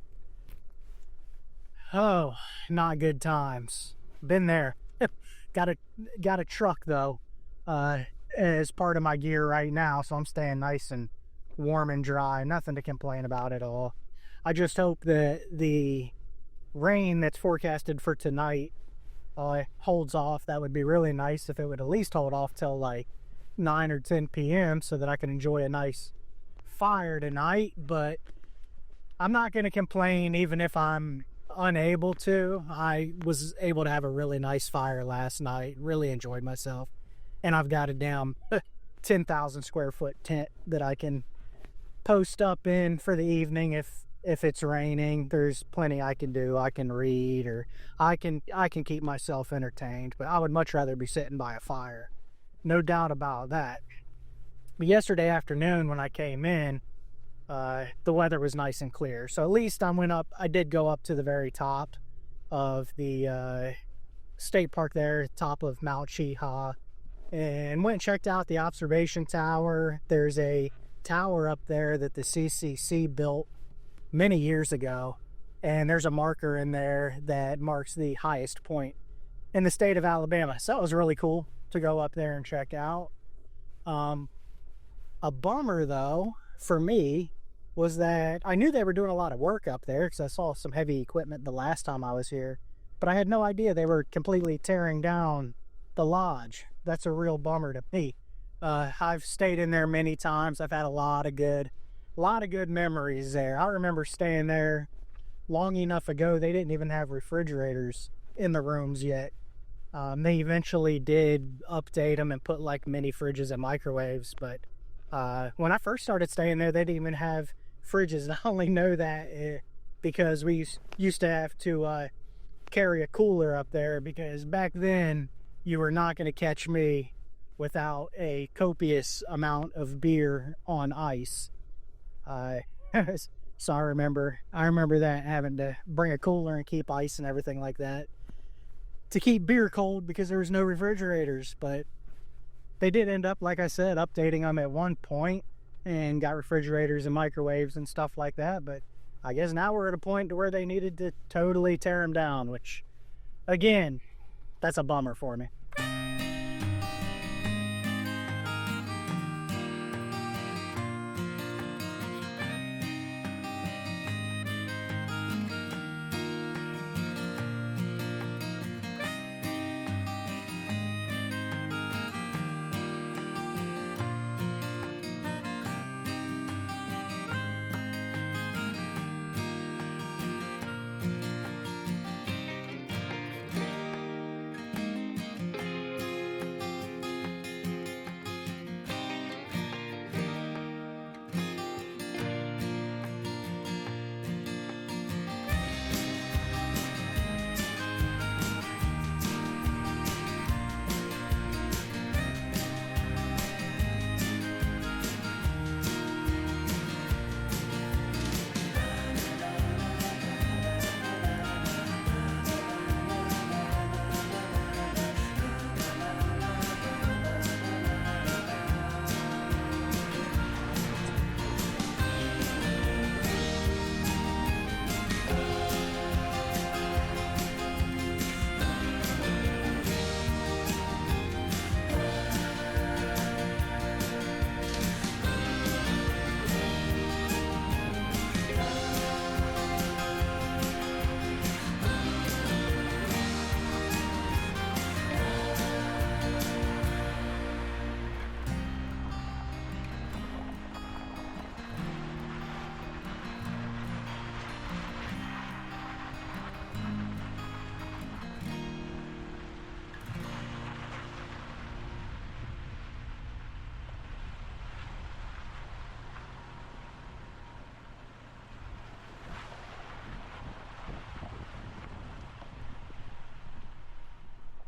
Oh, not good times. Been there. got a truck though, as part of my gear right now, so I'm staying nice and warm and dry. Nothing to complain about at all. I just hope that the rain that's forecasted for tonight holds off. That would be really nice if it would at least hold off till like 9 or 10 p.m. so that I can enjoy a nice fire tonight. But I'm not going to complain even if I'm unable to. I was able to have a really nice fire last night, really enjoyed myself, and I've got a damn 10,000 square foot tent that I can post up in for the evening if it's raining. There's plenty I can do. I can read, or I can keep myself entertained, but I would much rather be sitting by a fire, no doubt about that. But yesterday afternoon when I came in, the weather was nice and clear. So at least I did go up to the very top of the state park there, top of Mount Cheaha, and went and checked out the observation tower. There's a tower up there that the CCC built many years ago, and there's a marker in there that marks the highest point in the state of Alabama. So it was really cool to go up there and check out. A bummer, though, for me, was that I knew they were doing a lot of work up there because I saw some heavy equipment the last time I was here, but I had no idea they were completely tearing down the lodge. That's a real bummer to me. I've stayed in there many times. I've had a lot of good memories there. I remember staying there long enough ago. They didn't even have refrigerators in the rooms yet. They eventually did update them and put like mini fridges and microwaves, but when I first started staying there, they didn't even have fridges. And I only know that because we used to have to carry a cooler up there, because back then you were not going to catch me without a copious amount of beer on ice. So I remember that, having to bring a cooler and keep ice and everything like that to keep beer cold because there was no refrigerators. But they did end up, like I said, updating them at one point and got refrigerators and microwaves and stuff like that. But I guess now we're at a point to where they needed to totally tear them down, which, again, that's a bummer for me.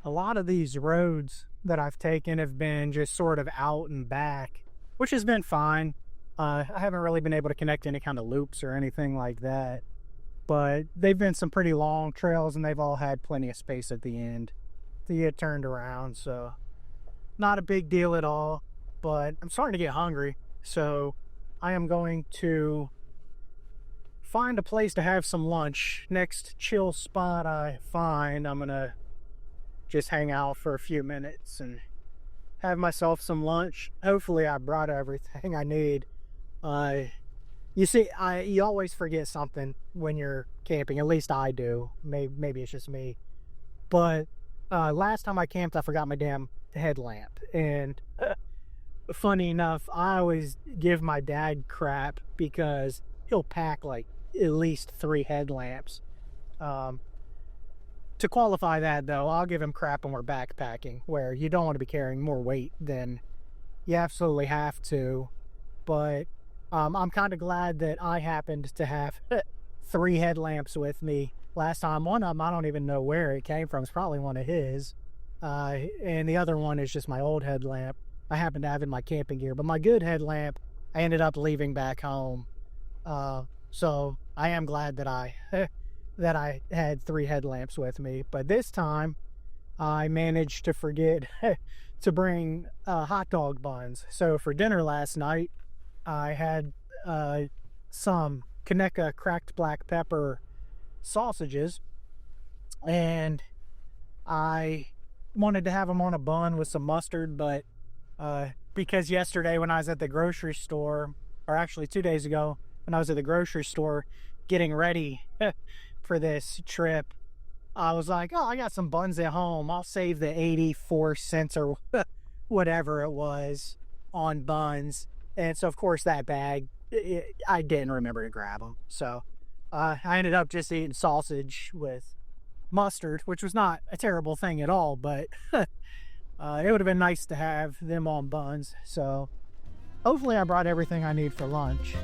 A lot of these roads that I've taken have been just sort of out and back, which has been fine. I haven't really been able to connect any kind of loops or anything like that, but they've been some pretty long trails, and they've all had plenty of space at the end to get turned around, so not a big deal at all. But I'm starting to get hungry, so I am going to find a place to have some lunch. Next chill spot I find, I'm gonna just hang out for a few minutes and have myself some lunch. Hopefully I brought everything I need. You see, you always forget something when you're camping. At least I do. Maybe it's just me. But last time I camped, I forgot my damn headlamp. And funny enough, I always give my dad crap because he'll pack like at least 3 headlamps. To qualify that, though, I'll give him crap when we're backpacking, where you don't want to be carrying more weight than you absolutely have to. But I'm kind of glad that I happened to have 3 headlamps with me last time. One of them, I don't even know where it came from. It's probably one of his. And the other one is just my old headlamp. I happened to have in my camping gear. But my good headlamp, I ended up leaving back home. So I am glad that I that I had 3 headlamps with me. But this time, I managed to forget to bring hot dog buns. So for dinner last night, I had some Conecuh cracked black pepper sausages, and I wanted to have them on a bun with some mustard, but because yesterday when I was at the grocery store, or actually 2 days ago when I was at the grocery store getting ready for this trip, I was like, oh, I got some buns at home. I'll save the 84 cents or whatever it was on buns. And so, of course, that bag, I didn't remember to grab them. So I ended up just eating sausage with mustard, which was not a terrible thing at all, but it would have been nice to have them on buns. So hopefully I brought everything I need for lunch.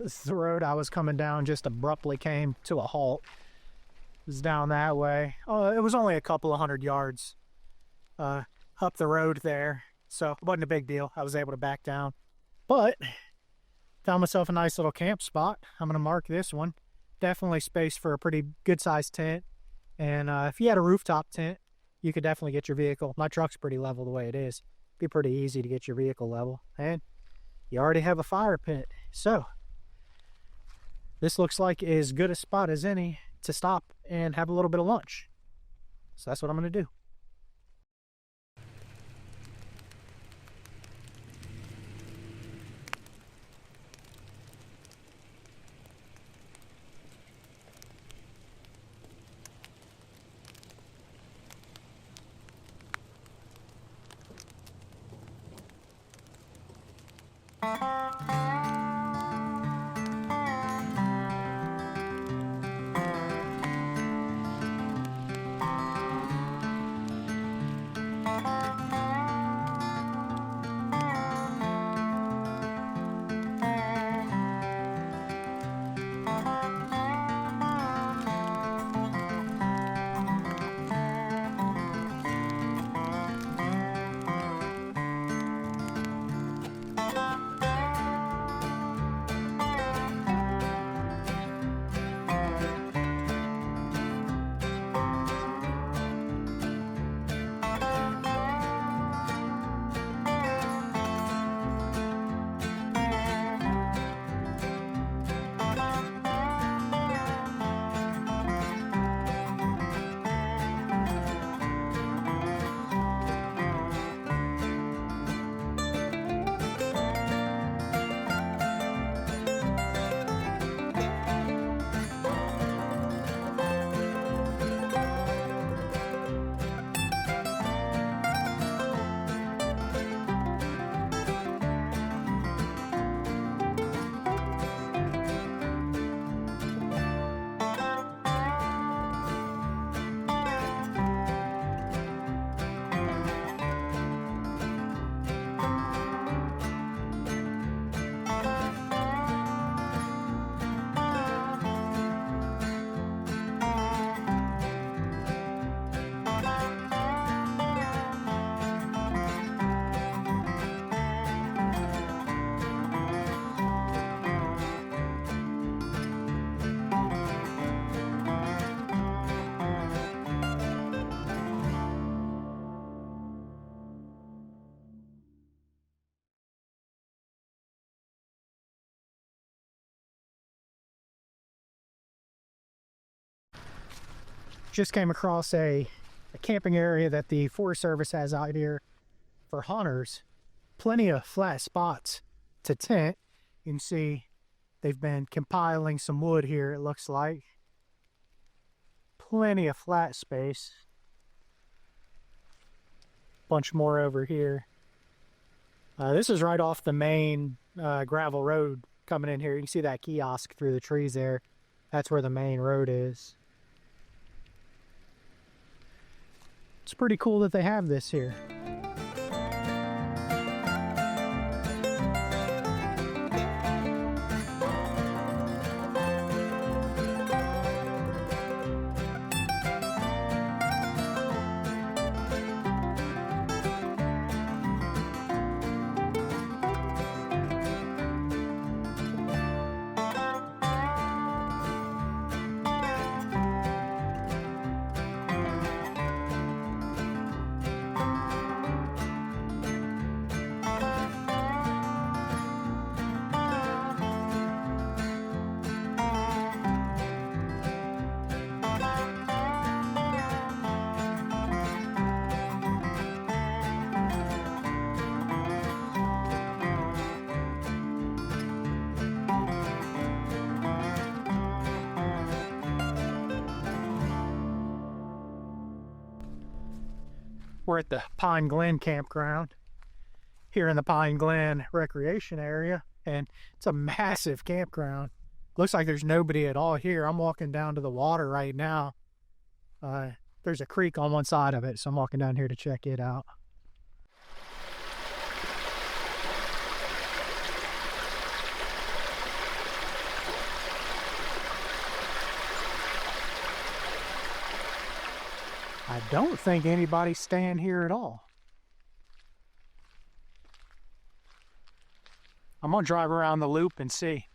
This is the road I was coming down, just abruptly came to a halt. It was down that way. Oh, it was only a couple of 100 yards up the road there, so it wasn't a big deal. I was able to back down. But found myself a nice little camp spot. I'm going to mark this one. Definitely space for a pretty good-sized tent. And if you had a rooftop tent, you could definitely get your vehicle. My truck's pretty level the way it is. It'd be pretty easy to get your vehicle level. And you already have a fire pit. So this looks like as good a spot as any to stop and have a little bit of lunch. So that's what I'm going to do. just came across a camping area that the Forest Service has out here for hunters. Plenty of flat spots to tent. You can see they've been compiling some wood here, it looks like. Plenty of flat space. Bunch more over here. This is right off the main gravel road coming in here. You can see that kiosk through the trees there. That's where the main road is. It's pretty cool that they have this here. We're at the Pine Glen campground here in the Pine Glen recreation area, and it's a massive campground. Looks like there's nobody at all here. I'm walking down to the water right now. There's a creek on one side of it, so I'm walking down here to check it out. I don't think anybody's staying here at all. I'm gonna drive around the loop and see.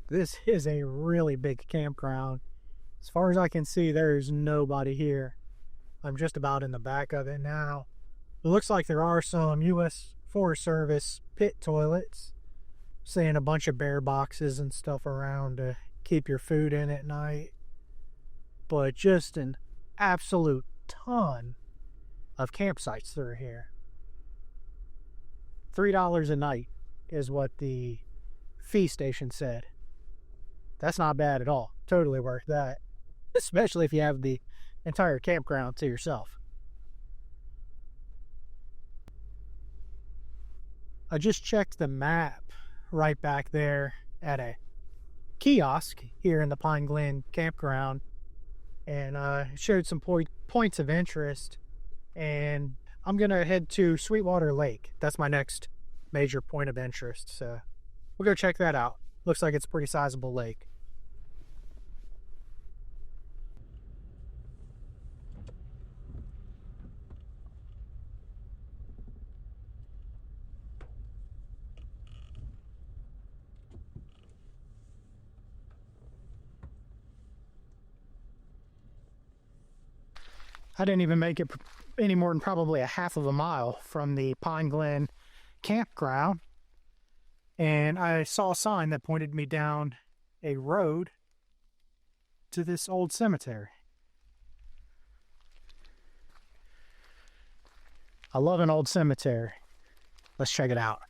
This is a really big campground. As far as I can see, there's nobody here. I'm just about in the back of it now. It looks like there are some U.S. Forest Service pit toilets. Seeing a bunch of bear boxes and stuff around to keep your food in at night. But just an absolute ton of campsites through here. $3 a night is what the fee station said. That's not bad at all. Totally worth that. Especially if you have the entire campground to yourself. I just checked the map right back there at a kiosk here in the Pine Glen campground, and showed some points of interest, and I'm gonna head to Sweetwater Lake. That's my next major point of interest, so we'll go check that out. Looks like it's a pretty sizable lake. I didn't even make it any more than probably a half of a mile from the Pine Glen campground, and I saw a sign that pointed me down a road to this old cemetery. I love an old cemetery. Let's check it out.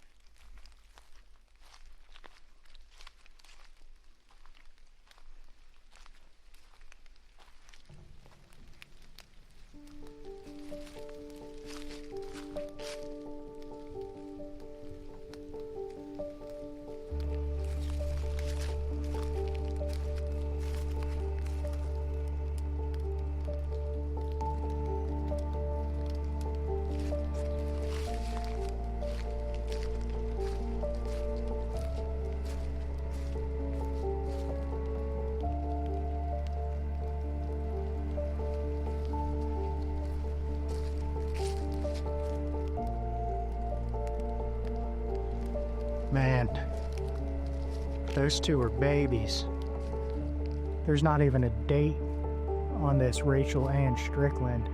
Man, Those two are babies. There's not even a date on this Rachel Ann Strickland.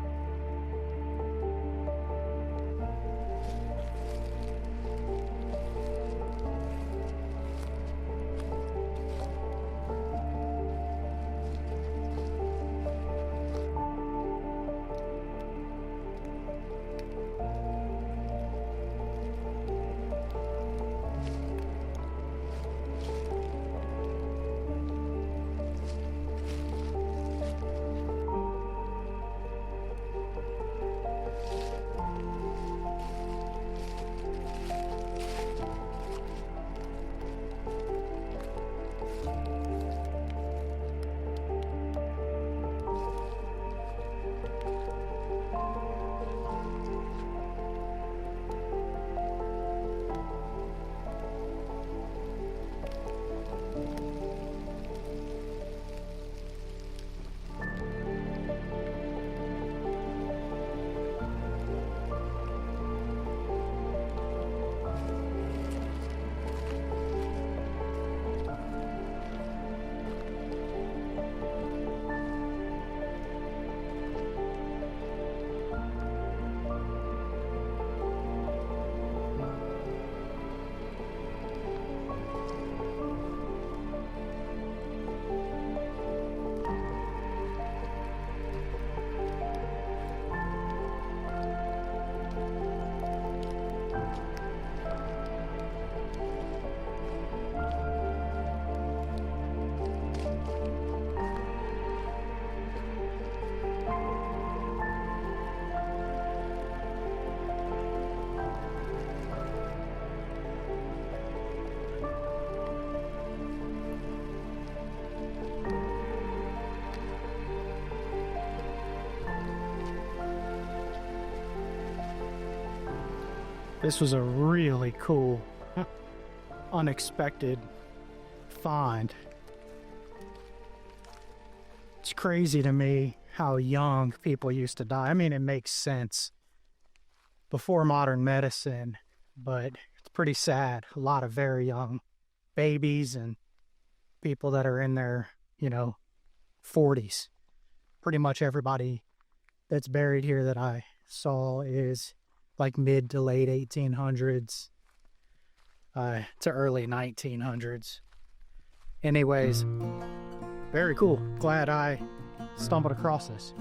This was a really cool, unexpected find. It's crazy to me how young people used to die. I mean, it makes sense before modern medicine, but it's pretty sad. A lot of very young babies and people that are in their, 40s. Pretty much everybody that's buried here that I saw is like mid to late 1800s to early 1900s. Anyways, very cool. Glad I stumbled across this.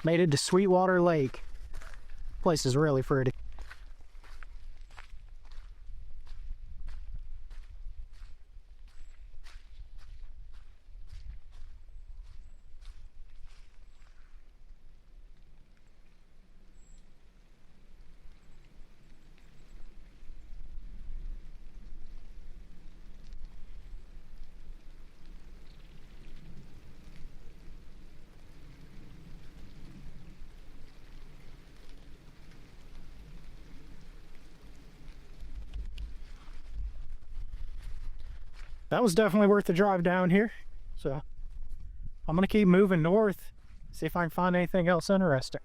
Made it to Sweetwater Lake. Place is really pretty. That was definitely worth the drive down here. So I'm gonna keep moving north, see if I can find anything else interesting.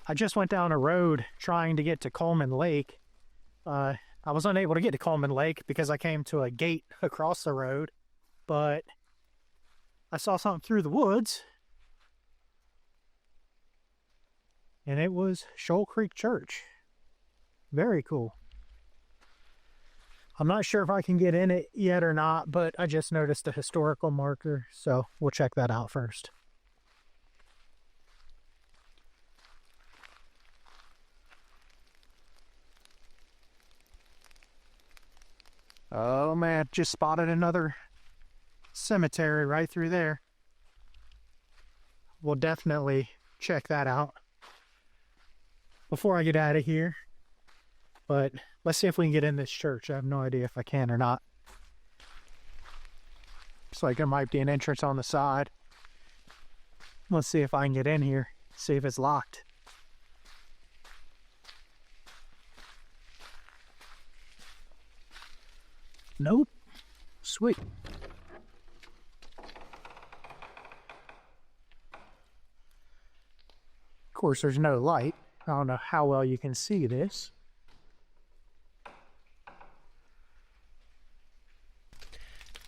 I just went down a road trying to get to Coleman Lake. I was unable to get to Coleman Lake because I came to a gate across the road, but I saw something through the woods, and it was Shoal Creek Church. Very cool. I'm not sure if I can get in it yet or not, but I just noticed a historical marker, so we'll check that out first. Oh man, just spotted another cemetery right through there. We'll definitely check that out before I get out of here. But let's see if we can get in this church. I have no idea if I can or not. Looks like there might be an entrance on the side. Let's see if I can get in here, see if it's locked. Nope. Sweet. Of course, there's no light. I don't know how well you can see this.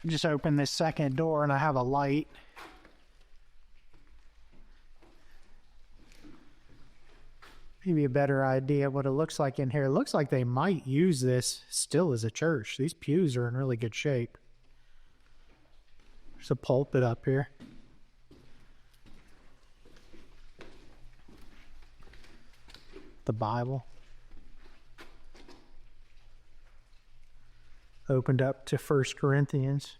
I just opened this second door and I have a light. Give you a better idea of what it looks like in here. It looks like they might use this still as a church. These pews are in really good shape. There's a pulpit up here. The Bible. Opened up to 1 Corinthians.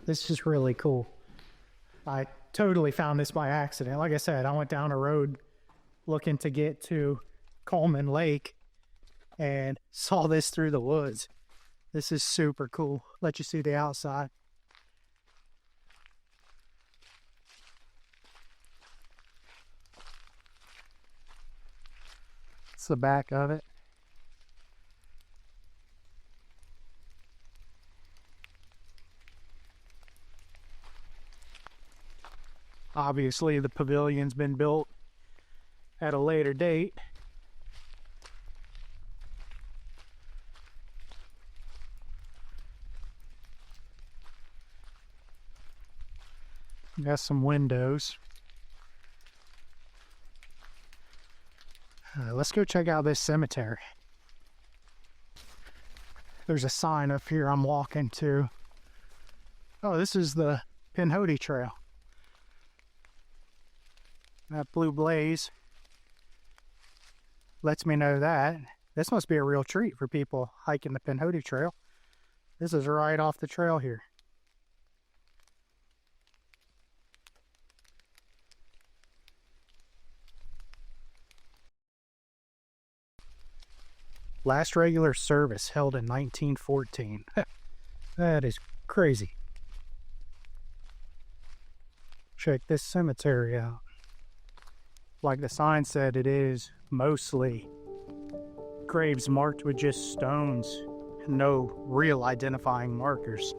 This is really cool. I totally found this by accident. Like I said, I went down a road looking to get to Coleman Lake and saw this through the woods. This is super cool. Let you see the outside. It's the back of it. Obviously, the pavilion's been built at a later date. Got some windows. Let's go check out this cemetery. There's a sign up here I'm walking to. Oh, this is the Pinhoti Trail. That blue blaze lets me know that. This must be a real treat for people hiking the Pinhoti Trail. This is right off the trail here. Last regular service held in 1914. That is crazy. Check this cemetery out. Like the sign said, it is mostly graves marked with just stones, no real identifying markers.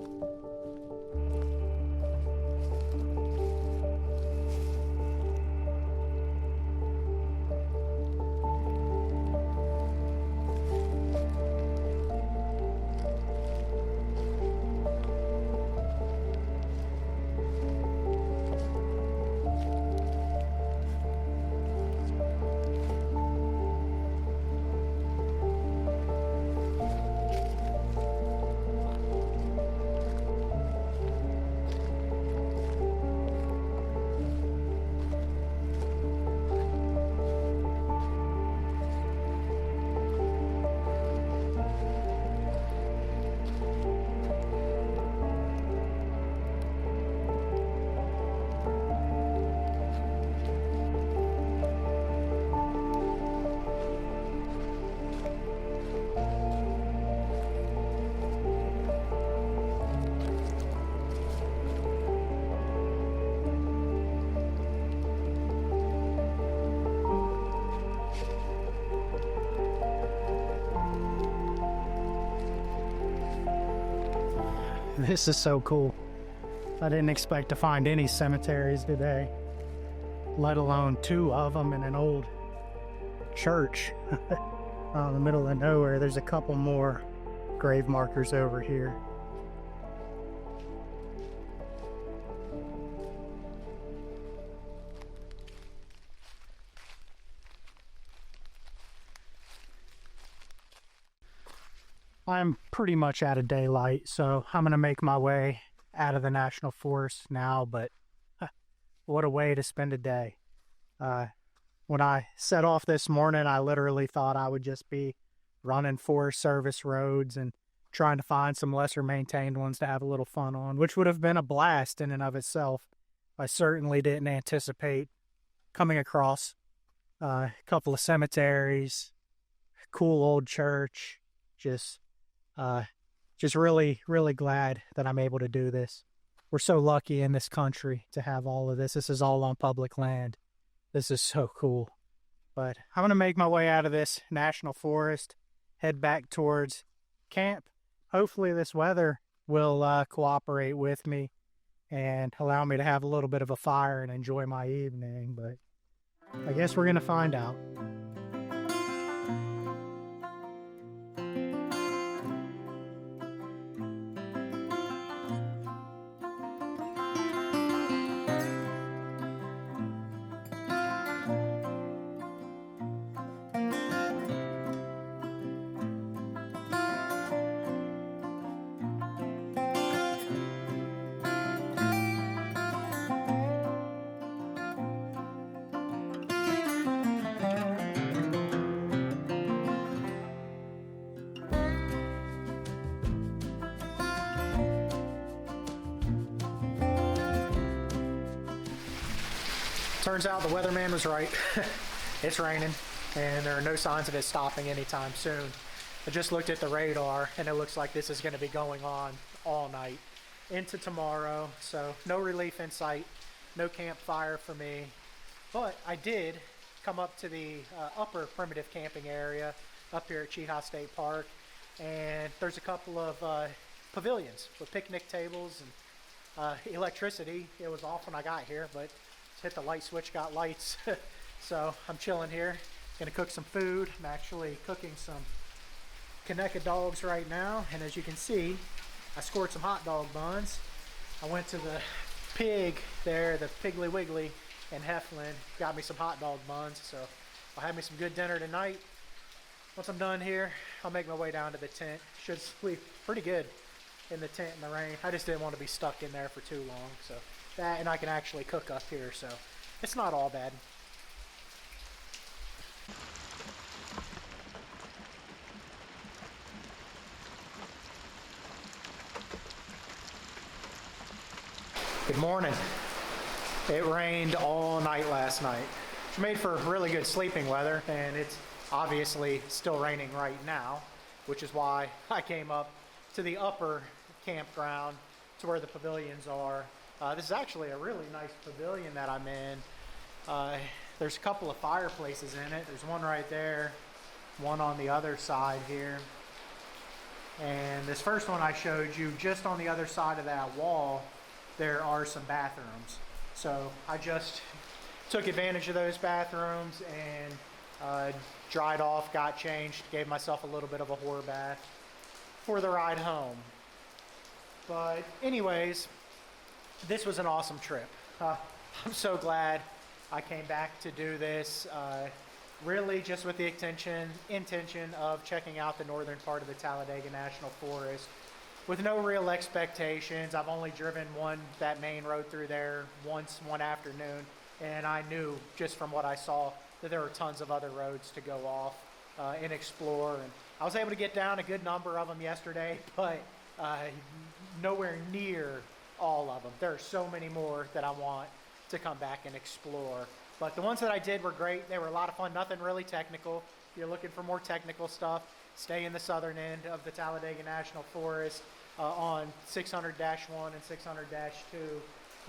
This is so cool. I didn't expect to find any cemeteries today, let alone two of them in an old church out in the middle of nowhere. There's a couple more grave markers over here. I'm pretty much out of daylight, so I'm going to make my way out of the National Forest now, but what a way to spend a day. When I set off this morning, I literally thought I would just be running Forest Service roads and trying to find some lesser maintained ones to have a little fun on, which would have been a blast in and of itself. I certainly didn't anticipate coming across a couple of cemeteries, cool old church. Just really, really glad that I'm able to do this. We're so lucky in this country to have all of this. This is all on public land. This is so cool. But I'm going to make my way out of this national forest, head back towards camp. Hopefully this weather will cooperate with me and allow me to have a little bit of a fire and enjoy my evening. But I guess we're going to find out. Turns out the weatherman was right. It's raining, and there are no signs of it stopping anytime soon. I just looked at the radar, and it looks like this is going to be going on all night into tomorrow. So no relief in sight, no campfire for me. But I did come up to the upper primitive camping area up here at Cheaha State Park, and there's a couple of pavilions with picnic tables and electricity. It was off when I got here, but hit the light switch, got lights. So I'm chilling here, gonna cook some food. I'm actually cooking some Kaneka dogs right now, and as you can see, I scored some hot dog buns. I went to the pig there, the Piggly Wiggly in Heflin, got me some hot dog buns, so I'll have me some good dinner tonight. Once I'm done here, I'll make my way down to the tent. Should sleep pretty good in the tent in the rain. I just didn't want to be stuck in there for too long, so that, and I can actually cook up here, so it's not all bad. Good morning. It rained all night last night, which made for really good sleeping weather, and it's obviously still raining right now, which is why I came up to the upper campground to where the pavilions are. This is actually a really nice pavilion that I'm in. There's a couple of fireplaces in it. There's one right there, one on the other side here. And this first one I showed you, just on the other side of that wall, there are some bathrooms. So I just took advantage of those bathrooms and dried off, got changed, gave myself a little bit of a whore bath for the ride home. But anyways, this was an awesome trip. I'm so glad I came back to do this, really just with the intention of checking out the northern part of the Talladega National Forest with no real expectations. I've only driven that main road through there once one afternoon, and I knew just from what I saw that there were tons of other roads to go off and explore. And I was able to get down a good number of them yesterday, but nowhere near all of them. There are so many more that I want to come back and explore. But the ones that I did were great. They were a lot of fun. Nothing really technical. If you're looking for more technical stuff, stay in the southern end of the Talladega National Forest on 600-1 and 600-2.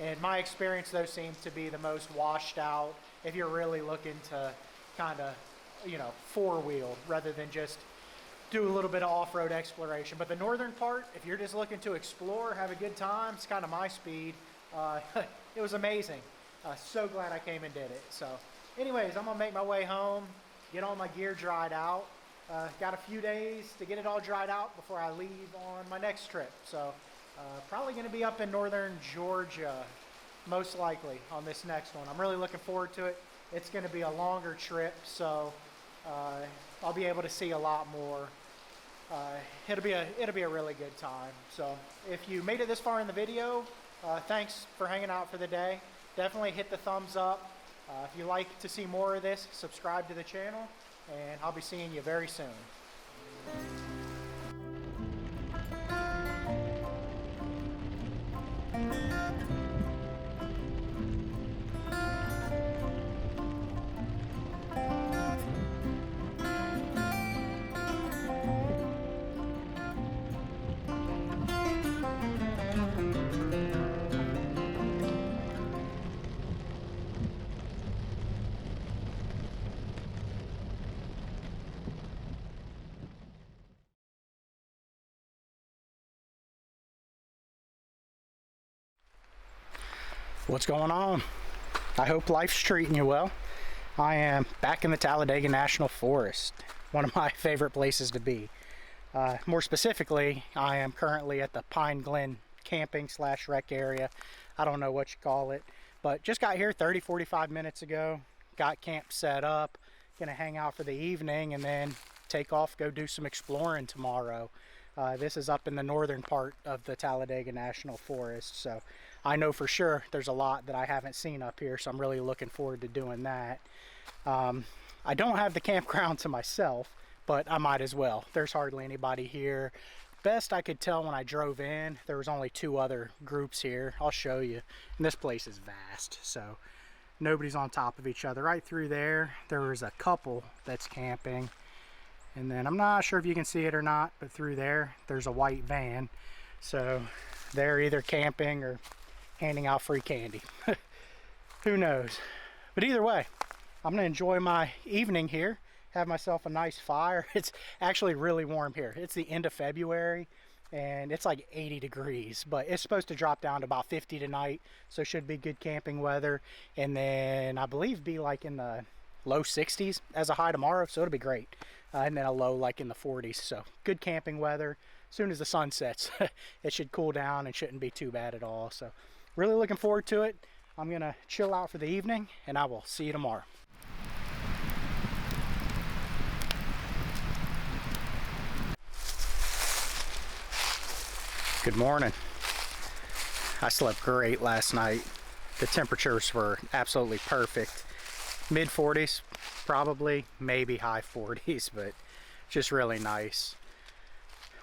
And my experience, those seem to be the most washed out if you're really looking to kind of, four-wheel rather than just do a little bit of off-road exploration. But the northern part, if you're just looking to explore, have a good time, it's kind of my speed. It was amazing. So glad I came and did it. So anyways, I'm gonna make my way home, get all my gear dried out. Got a few days to get it all dried out before I leave on my next trip. So probably gonna be up in northern Georgia, most likely, on this next one. I'm really looking forward to it. It's gonna be a longer trip, so I'll be able to see a lot more. It'll be a really good time. So if you made it this far in the video, thanks for hanging out for the day. Definitely hit the thumbs up. If you like to see more of this, subscribe to the channel, and I'll be seeing you very soon. What's going on? I hope life's treating you well. I am back in the Talladega National Forest, one of my favorite places to be. More specifically, I am currently at the Pine Glen camping / rec area. I don't know what you call it, but just got here 30-45 minutes ago. Got camp set up, gonna hang out for the evening and then take off, go do some exploring tomorrow. This is up in the northern part of the Talladega National Forest, so I know for sure there's a lot that I haven't seen up here, so I'm really looking forward to doing that. I don't have the campground to myself, but I might as well. There's hardly anybody here. Best I could tell when I drove in, there was only 2 other groups here. I'll show you. And this place is vast, so nobody's on top of each other. Right through there, there was a couple that's camping. And then I'm not sure if you can see it or not, but through there, there's a white van. So they're either camping or handing out free candy. Who knows? But either way, I'm gonna enjoy my evening here, have myself a nice fire. It's actually really warm here. It's the end of February and it's like 80 degrees, but it's supposed to drop down to about 50 tonight, so should be good camping weather. And then I believe be like in the low 60s as a high tomorrow, so it'll be great. And then a low like in the 40s, so good camping weather. As soon as the sun sets, it should cool down and shouldn't be too bad at all. So really looking forward to it. I'm gonna chill out for the evening and I will see you tomorrow. Good morning. I slept great last night. The temperatures were absolutely perfect. Mid 40s, probably, maybe high 40s, but just really nice.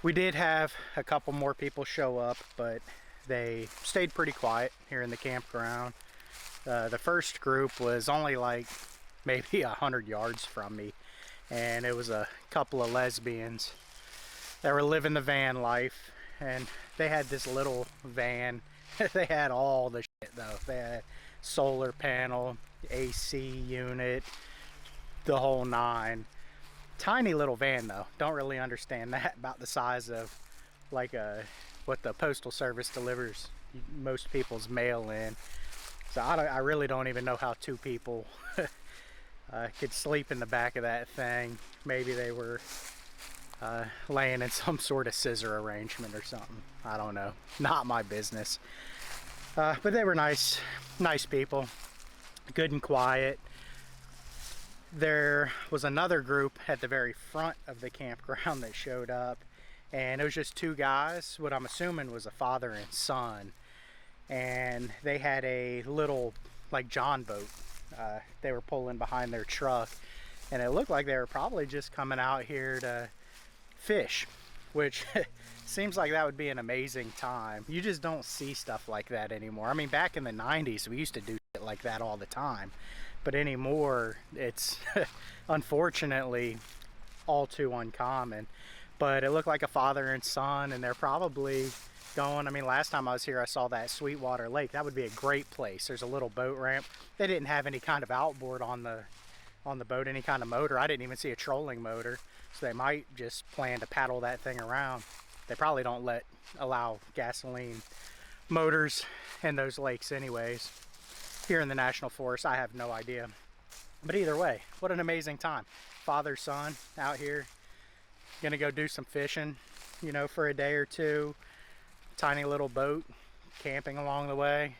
We did have a couple more people show up, but they stayed pretty quiet here in the campground. The first group was only like maybe 100 yards from me, and it was a couple of lesbians that were living the van life, and they had this little van. They had all the shit though. They had solar panel, AC unit, the whole 9. Tiny little van though. Don't really understand that, about the size of like what the postal service delivers most people's mail in. So I really don't even know how 2 people could sleep in the back of that thing. Maybe they were laying in some sort of scissor arrangement or something. I don't know. Not my business. But they were nice people. Good and quiet. There was another group at the very front of the campground that showed up, and it was just 2 guys, what I'm assuming was a father and son, and they had a little like John boat they were pulling behind their truck, and it looked like they were probably just coming out here to fish, which seems like that would be an amazing time. You just don't see stuff like that anymore. I mean, back in the 90s we used to do shit like that all the time, but anymore it's unfortunately all too uncommon. But it looked like a father and son, and they're probably going, I mean, last time I was here I saw that Sweetwater Lake. That would be a great place. There's a little boat ramp. They didn't have any kind of outboard on the boat, any kind of motor. I didn't even see a trolling motor, so they might just plan to paddle that thing around. They probably don't allow gasoline motors in those lakes anyways. Here in the National Forest, I have no idea. But either way, what an amazing time. Father, son out here, gonna go do some fishing, you know, for a day or 2. Tiny little boat, camping along the way.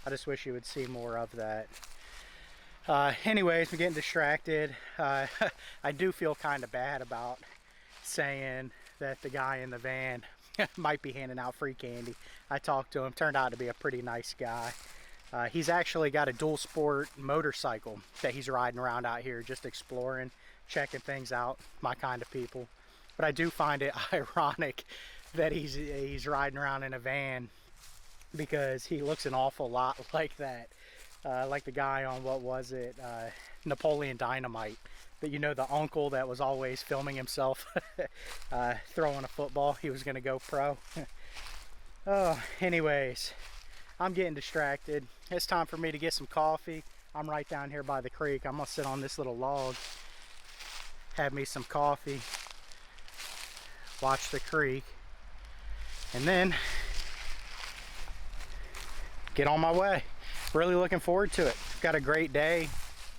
I just wish you would see more of that. Anyways, I'm getting distracted. I do feel kind of bad about saying that the guy in the van might be handing out free candy. I talked to him, turned out to be a pretty nice guy. He's actually got a dual sport motorcycle that he's riding around out here, just exploring, checking things out, my kind of people. But I do find it ironic that he's riding around in a van, because he looks an awful lot like that. Like the guy on, what was it, Napoleon Dynamite, that, you know, the uncle that was always filming himself throwing a football. He was gonna go pro. Oh, anyways, I'm getting distracted. It's time for me to get some coffee. I'm right down here by the creek. I'm gonna sit on this little log, have me some coffee, watch the creek, and then get on my way. really looking forward to it. Got a great day.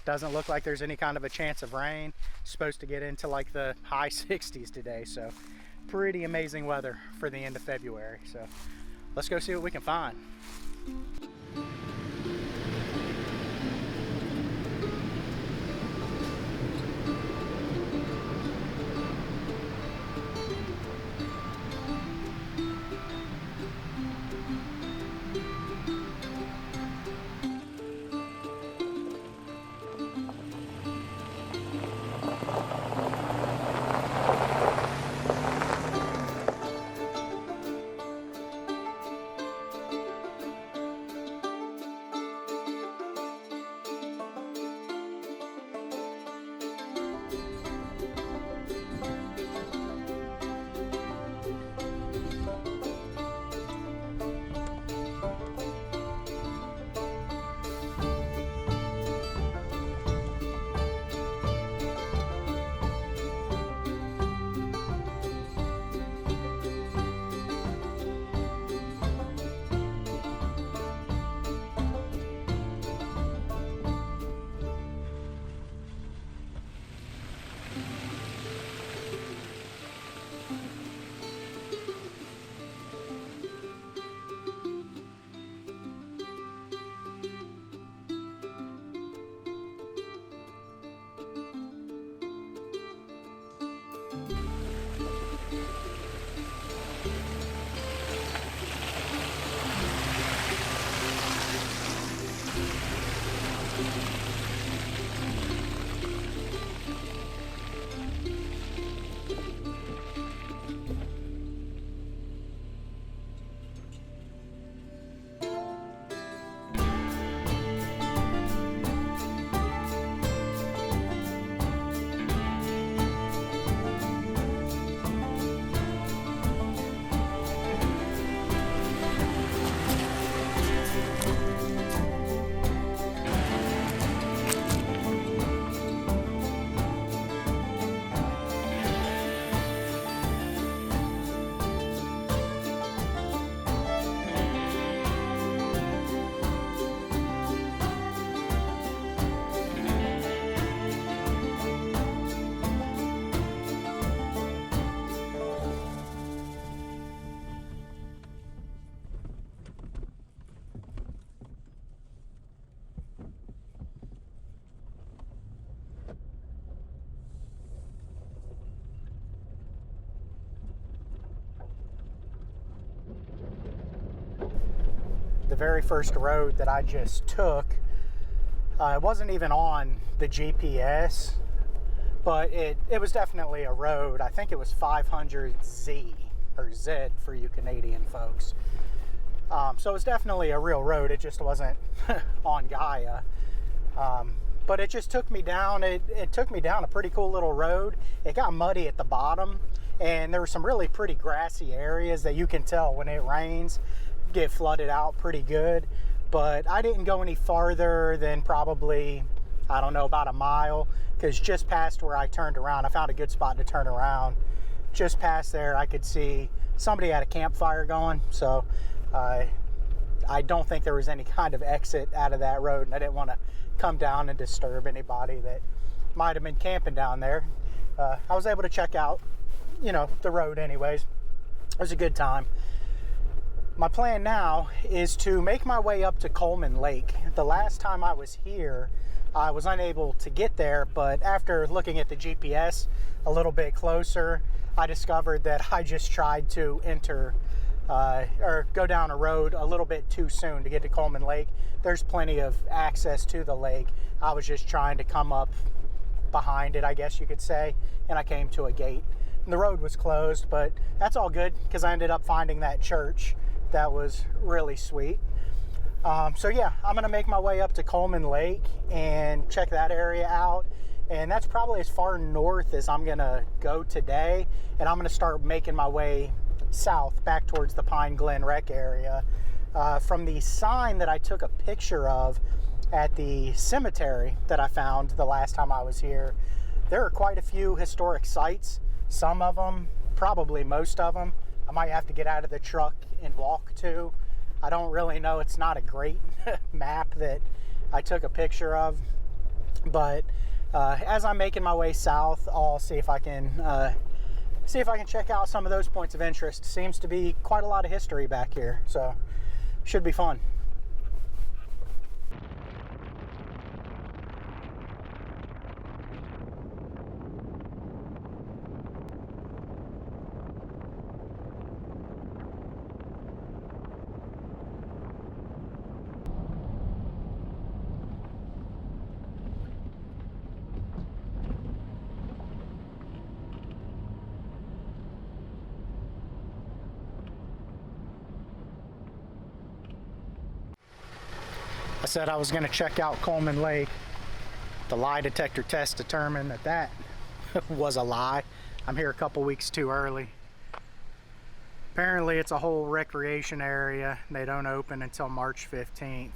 Doesn't look like there's any kind of a chance of rain. Supposed to get into like the high 60s today, so pretty amazing weather for the end of February. So let's go see what we can find. The very first road that I just took, it wasn't even on the GPS, but it was definitely a road. I think it was 500Z, or Z for you Canadian folks. So it was definitely a real road. It just wasn't on Gaia. But it just took me down. It took me down a pretty cool little road. It got muddy at the bottom, and there were some really pretty grassy areas that you can tell when it rains get flooded out pretty good. But I didn't go any farther than probably, I don't know, about a mile, because just past where I turned around, I found a good spot to turn around. Just past there, I could see somebody had a campfire going, so I don't think there was any kind of exit out of that road, and I didn't want to come down and disturb anybody that might have been camping down there. I was able to check out, the road anyways. It was a good time. My plan now is to make my way up to Coleman Lake. The last time I was here, I was unable to get there, but after looking at the GPS a little bit closer, I discovered that I just tried to enter or go down a road a little bit too soon to get to Coleman Lake. There's plenty of access to the lake. I was just trying to come up behind it, I guess you could say, and I came to a gate. And the road was closed, but that's all good because I ended up finding that church. That was really sweet. So yeah, I'm gonna make my way up to Coleman Lake and check that area out. And that's probably as far north as I'm gonna go today. And I'm gonna start making my way south back towards the Pine Glen Rec area. From the sign that I took a picture of at the cemetery that I found the last time I was here, there are quite a few historic sites. Some of them, probably most of them, I might have to get out of the truck and walk to. I don't really know. It's not a great map that I took a picture of, but as I'm making my way south, I'll see if I can check out some of those points of interest. Seems to be quite a lot of history back here, so should be fun. I said I was going to check out Coleman Lake. The lie detector test determined that that was a lie. I'm here a couple weeks too early. Apparently it's a whole recreation area. They don't open until March 15th.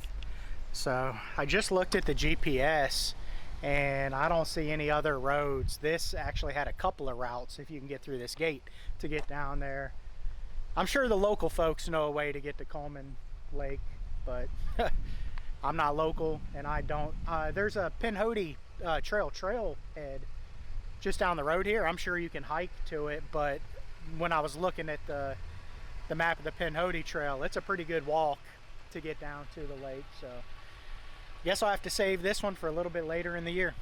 So I just looked at the GPS and I don't see any other roads. This actually had a couple of routes if you can get through this gate to get down there. I'm sure the local folks know a way to get to Coleman Lake, but I'm not local and I don't. There's a Pinhoti trailhead just down the road here. I'm sure you can hike to it, but when I was looking at the map of the Pinhoti Trail, it's a pretty good walk to get down to the lake. So guess I'll have to save this one for a little bit later in the year.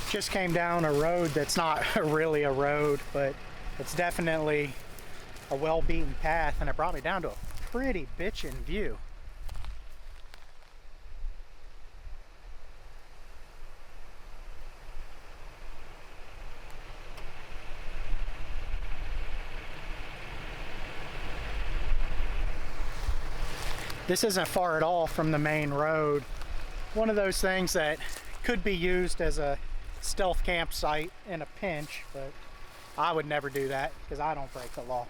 Just came down a road that's not really a road, but it's definitely a well-beaten path, and it brought me down to a pretty bitchin' view. This isn't far at all from the main road. One of those things that could be used as a stealth campsite in a pinch, but I would never do that because I don't break the law.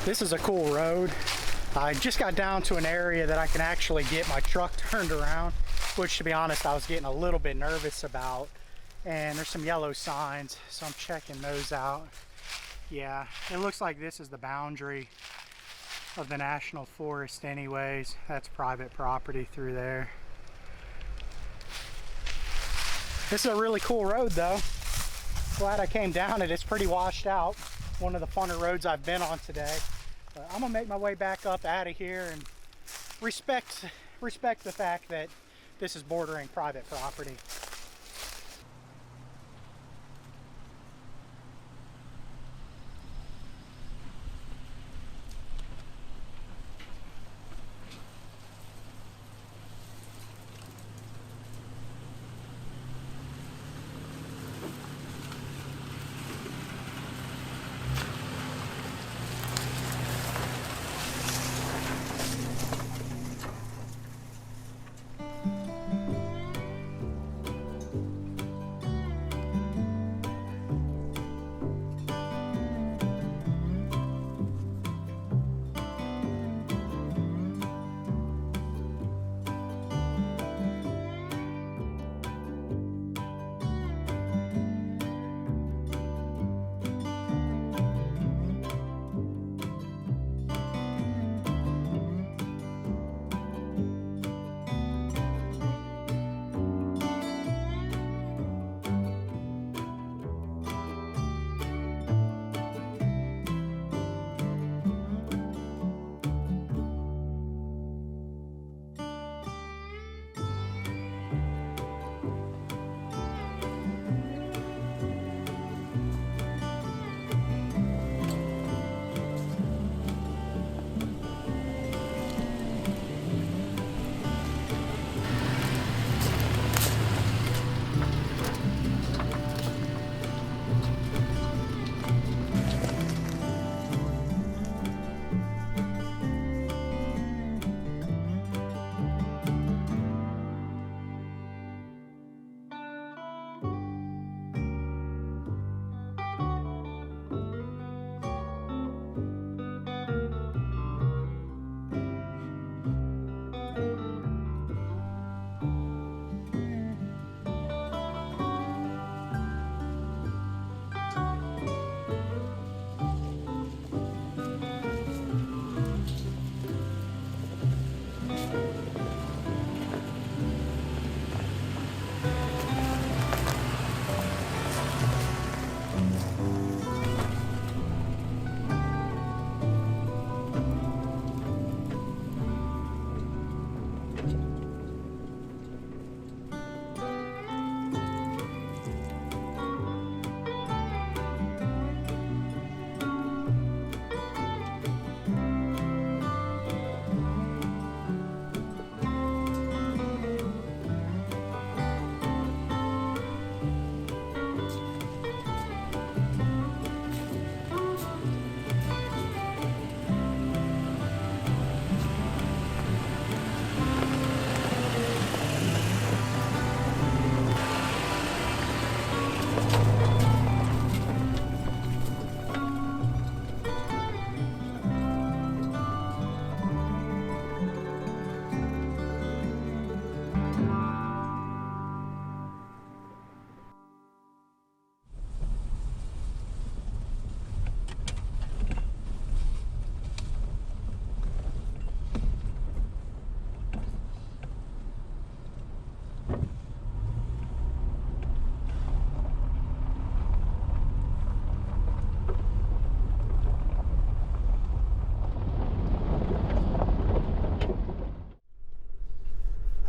This is a cool road. I just got down to an area that I can actually get my truck turned around, which, to be honest, I was getting a little bit nervous about. And there's some yellow signs, so I'm checking those out. Yeah, it looks like this is the boundary of the National Forest anyways. That's private property through there. This is a really cool road though. Glad I came down it. It's pretty washed out. One of the funner roads I've been on today. But I'm gonna make my way back up out of here and respect the fact that this is bordering private property.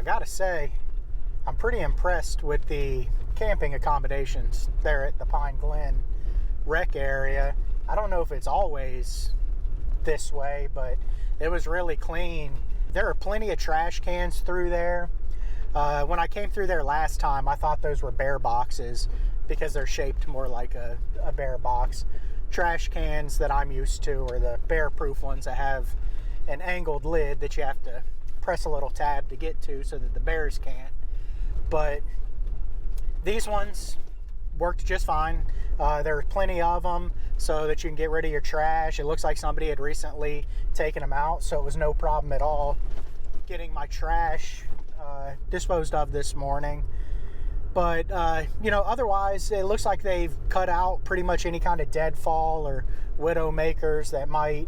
Gotta say, I'm pretty impressed with the camping accommodations there at the Pine Glen Rec area. I don't know if it's always this way, but it was really clean. There are plenty of trash cans through there. When I came through there last time, I thought those were bear boxes because they're shaped more like a bear box. Trash cans that I'm used to are the bear-proof ones that have an angled lid that you have to press a little tab to get to so that the bears can't. But these ones worked just fine. There were plenty of them. so that you can get rid of your trash. It looks like somebody had recently taken them out, so it was no problem at all getting my trash disposed of this morning. But you know, otherwise it looks like they've cut out pretty much any kind of deadfall or widow makers that might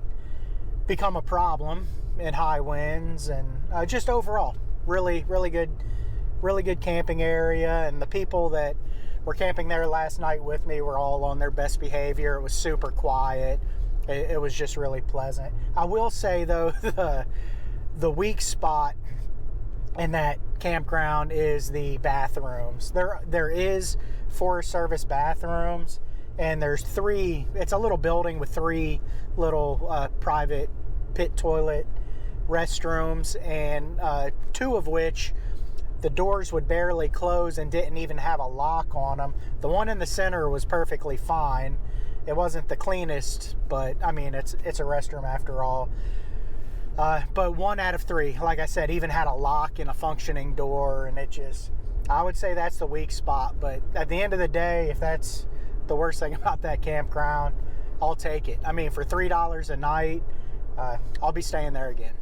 become a problem in high winds. And just overall really good camping area. And the people that were camping there last night with me were all on their best behavior. It was super quiet. It was just really pleasant. I will say though, the weak spot in that campground is the bathrooms. There is Forest Service bathrooms, and there's 3. It's a little building with 3 little private pit toilet restrooms, and 2 of which the doors would barely close and didn't even have a lock on them. The one in the center was perfectly fine. It wasn't the cleanest, but I mean, it's a restroom after all. But 1 out of 3, like I said, even had a lock and a functioning door, and I would say that's the weak spot. But at the end of the day, if that's the worst thing about that campground, I'll take it. I mean, for $3 a night, I'll be staying there again.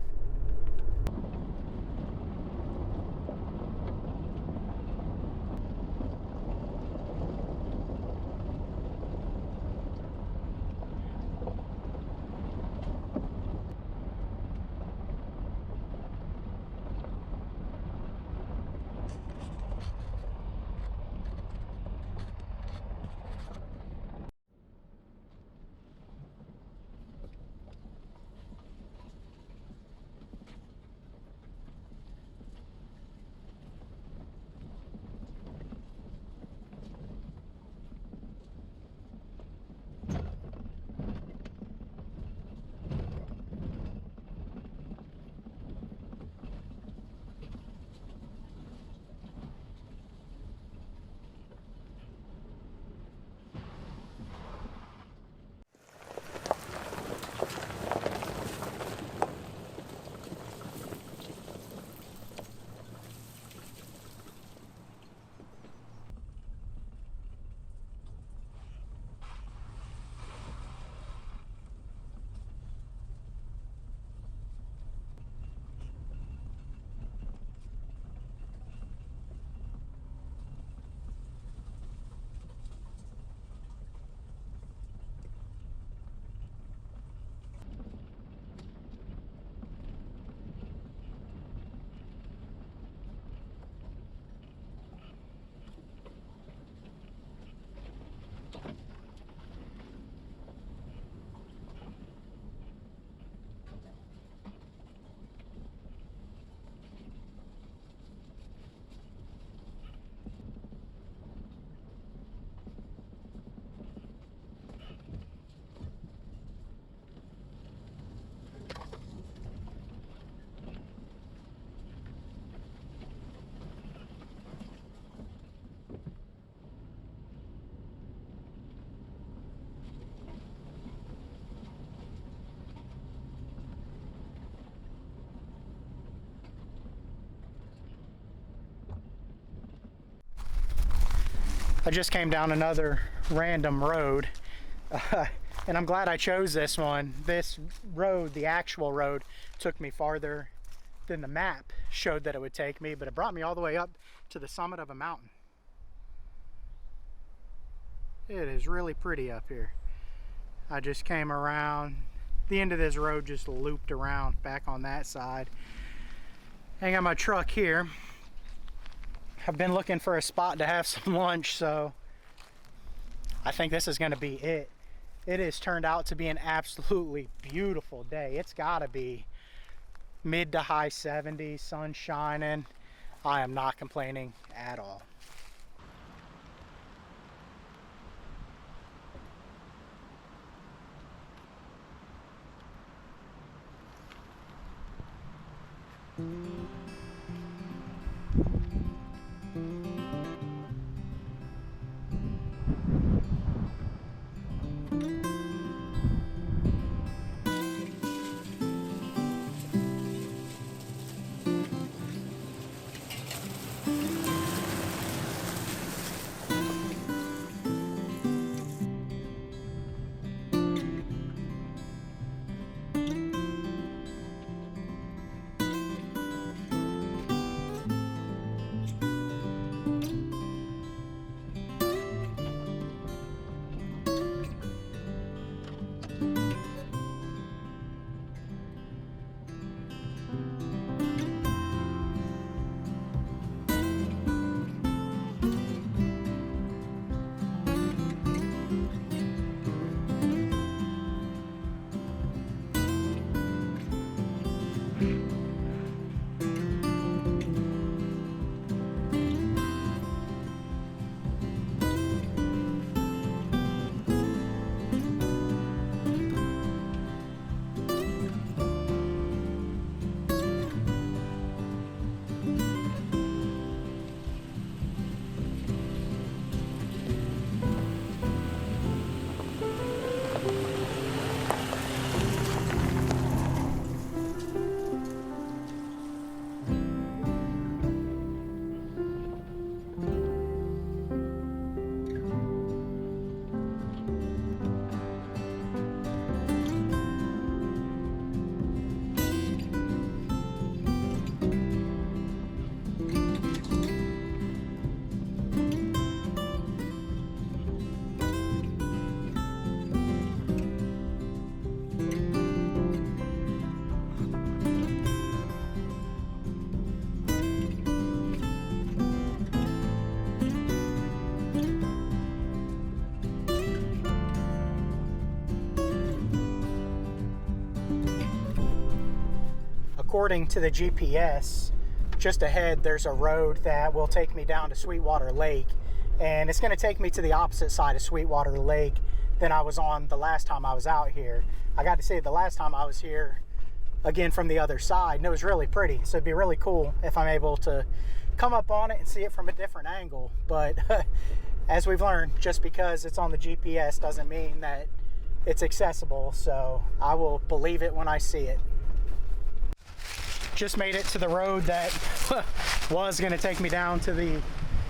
I just came down another random road, and I'm glad I chose this one. This road, the actual road, took me farther than the map showed that it would take me, but it brought me all the way up to the summit of a mountain. It is really pretty up here. I just came around. The end of this road just looped around back on that side. I got my truck here. I've been looking for a spot to have some lunch, so I think this is going to be it. It has turned out to be an absolutely beautiful day. It's got to be mid to high 70s, sun shining. I am not complaining at all. according to the GPS, just ahead there's a road that will take me down to Sweetwater Lake, and it's going to take me to the opposite side of Sweetwater Lake than I was on the last time I was out here. I got to say, the last time I was here, again from the other side, and it was really pretty, so it'd be really cool if I'm able to come up on it and see it from a different angle. But as we've learned, just because it's on the GPS doesn't mean that it's accessible, so I will believe it when I see it. Just made it to the road that was going to take me down to the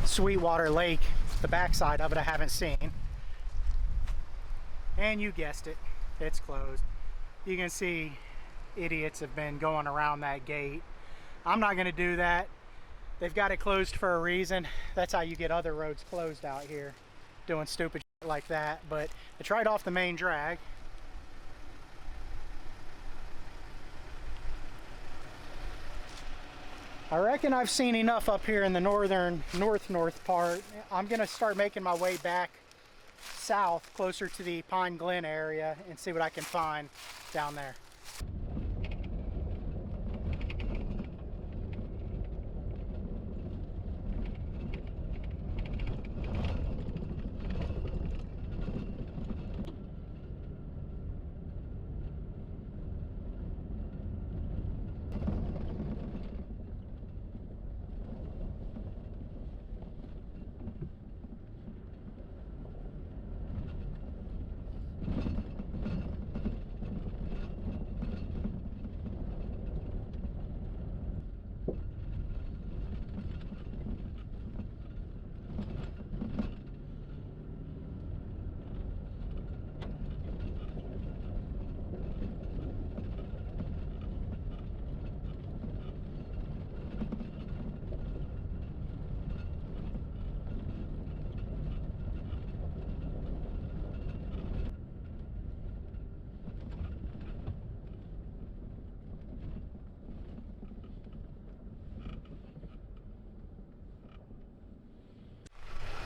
Sweetwater Lake. The backside of it I haven't seen, and you guessed it, it's closed. You can see idiots have been going around that gate. I'm not going to do that. They've got it closed for a reason. That's how you get other roads closed out here, doing stupid shit like that. But it's right off the main drag. I reckon I've seen enough up here in the north part. I'm gonna start making my way back south, closer to the Pine Glen area, and see what I can find down there.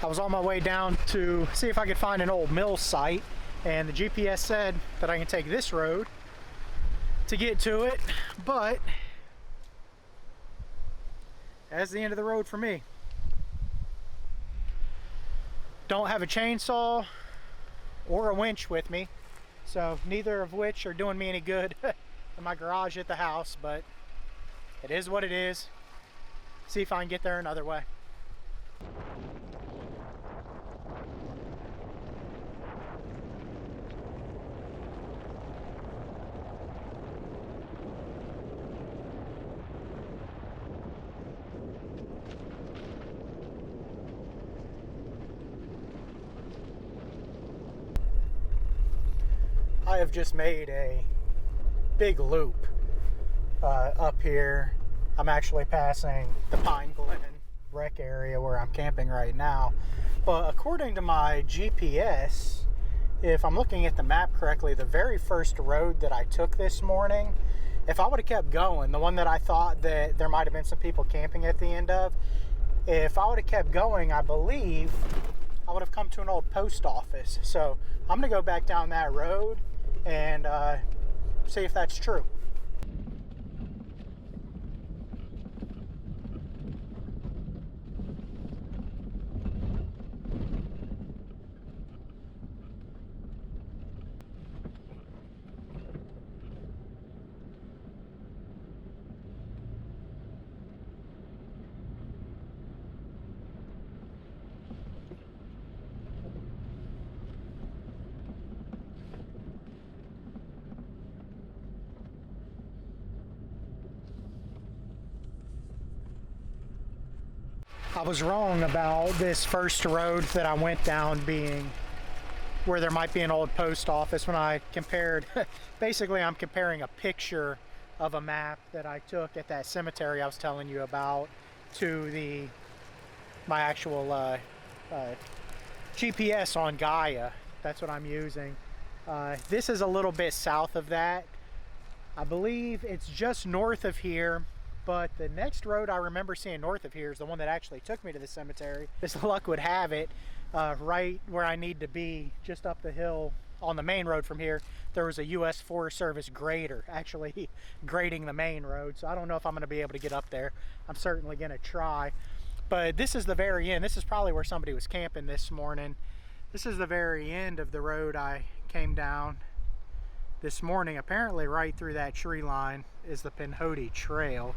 I was on my way down to see if I could find an old mill site, and the GPS said that I can take this road to get to it, but that's the end of the road for me. Don't have a chainsaw or a winch with me, so neither of which are doing me any good in my garage at the house, but it is what it is. See if I can get there another way. I have just made a big loop up here. I'm actually passing the Pine Glen rec area where I'm camping right now. But according to my GPS, if I'm looking at the map correctly, the very first road that I took this morning, if I would have kept going, the one that I thought that there might have been some people camping at the end of, if I would have kept going, I believe I would have come to an old post office. So I'm gonna go back down that road and see if that's true. I was wrong about this first road that I went down being where there might be an old post office when I compared. Basically, I'm comparing a picture of a map that I took at that cemetery I was telling you about to my actual GPS on Gaia. That's what I'm using. This is a little bit south of that. I believe it's just north of here. But the next road I remember seeing north of here is the one that actually took me to the cemetery. As luck would have it, right where I need to be, just up the hill on the main road from here, there was a U.S. Forest Service grader actually grading the main road. So I don't know if I'm going to be able to get up there. I'm certainly going to try. But this is the very end. This is probably where somebody was camping this morning. This is the very end of the road I came down this morning. Apparently right through that tree line is the Pinhoti Trail.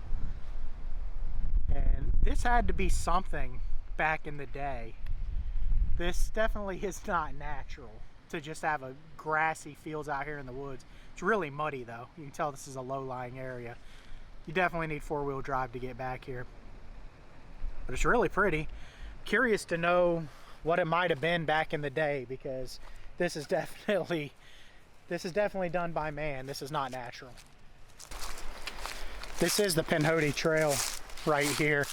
And this had to be something back in the day. This definitely is not natural to just have a grassy fields out here in the woods. It's really muddy though. You can tell this is a low-lying area. You definitely need four-wheel drive to get back here. But it's really pretty. Curious to know what it might have been back in the day, because this is definitely done by man. This is not natural. This is the Pinhoti Trail right here.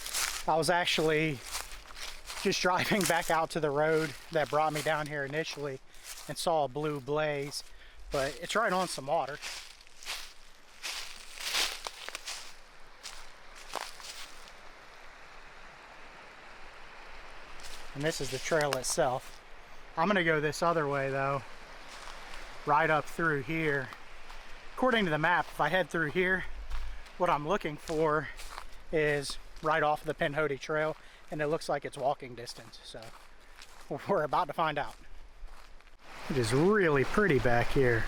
I was actually just driving back out to the road that brought me down here initially and saw a blue blaze, but it's right on some water. And this is the trail itself. I'm gonna go this other way though, right up through here. According to the map, if I head through here, what I'm looking for is right off the Pinhoti Trail, and it looks like it's walking distance. So we're about to find out. It is really pretty back here.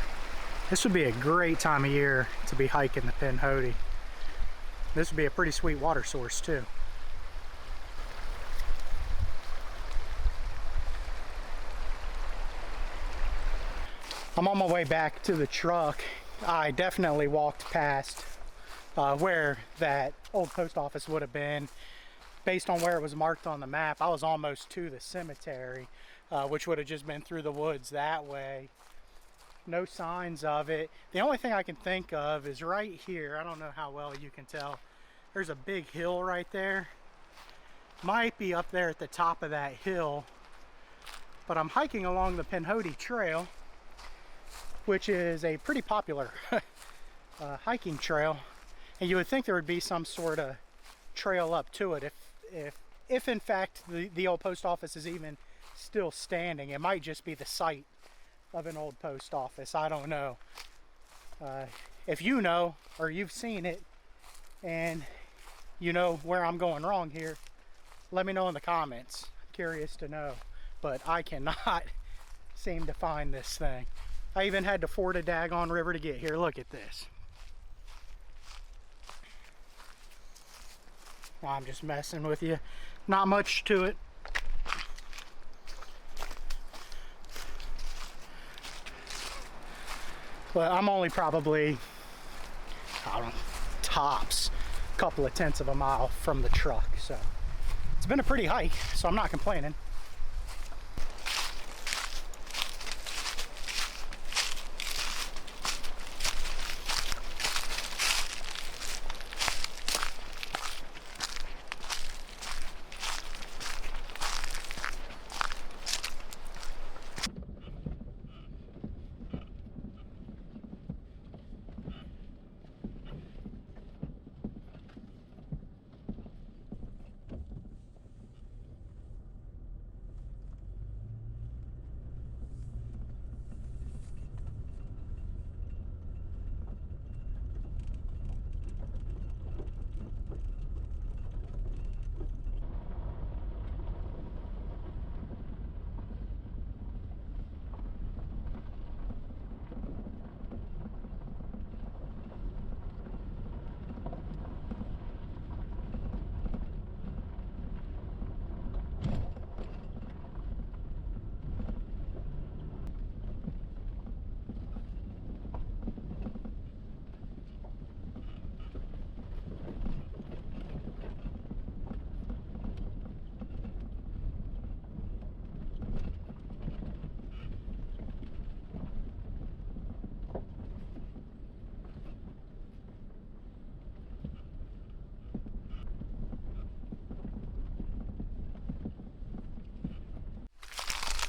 This would be a great time of year to be hiking the Pinhoti. This would be a pretty sweet water source too. I'm on my way back to the truck. I definitely walked past where that old post office would have been. Based on where it was marked on the map, I was almost to the cemetery, which would have just been through the woods that way. No signs of it. The only thing I can think of is right here. I don't know how well you can tell. There's a big hill right there. Might be up there at the top of that hill. But I'm hiking along the Pinhoti Trail, which is a pretty popular hiking trail, and you would think there would be some sort of trail up to it if in fact the old post office is even still standing. It might just be the site of an old post office. I don't know. If you know, or you've seen it and you know where I'm going wrong here, let me know in the comments. I'm curious to know, but I cannot seem to find this thing. I even had to ford a daggone river to get here. Look at this. I'm just messing with you. Not much to it. But I'm only probably, I don't know, tops a couple of tenths of a mile from the truck. So it's been a pretty hike, so I'm not complaining.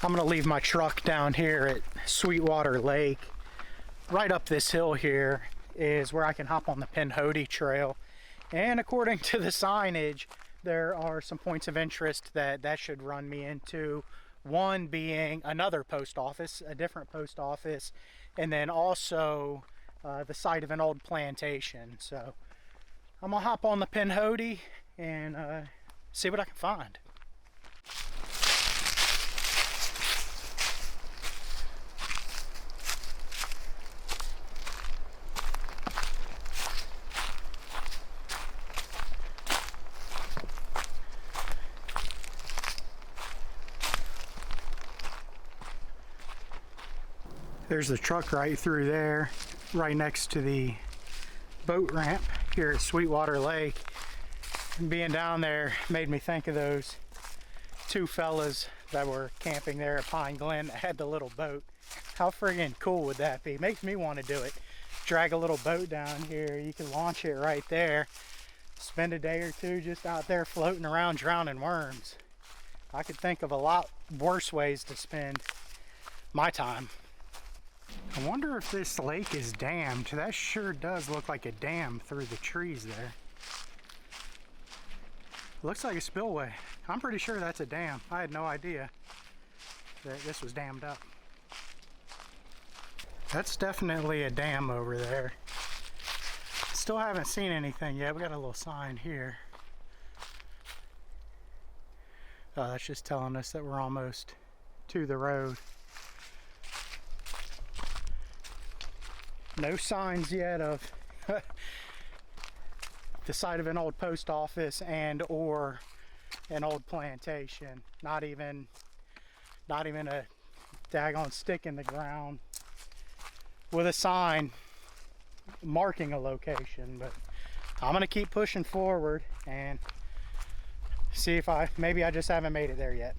I'm gonna leave my truck down here at Sweetwater Lake. Right up this hill here is where I can hop on the Pinhoti Trail. And according to the signage, there are some points of interest that should run me into One being another post office, a different post office, and then also the site of an old plantation. So I'm gonna hop on the Pinhoti and see what I can find. There's the truck right through there, right next to the boat ramp here at Sweetwater Lake. And being down there made me think of those two fellas that were camping there at Pine Glen that had the little boat. How friggin' cool would that be? Makes me want to do it. Drag a little boat down here, you can launch it right there. Spend a day or two just out there floating around drowning worms. I could think of a lot worse ways to spend my time. I wonder if this lake is dammed. That sure does look like a dam through the trees there. Looks like a spillway. I'm pretty sure that's a dam. I had no idea that this was dammed up. That's definitely a dam over there. Still haven't seen anything yet. We got a little sign here. Oh, that's just telling us that we're almost to the road. No signs yet of the site of an old post office and or an old plantation. Not even a daggone stick in the ground with a sign marking a location. But I'm gonna keep pushing forward and see if maybe I just haven't made it there yet.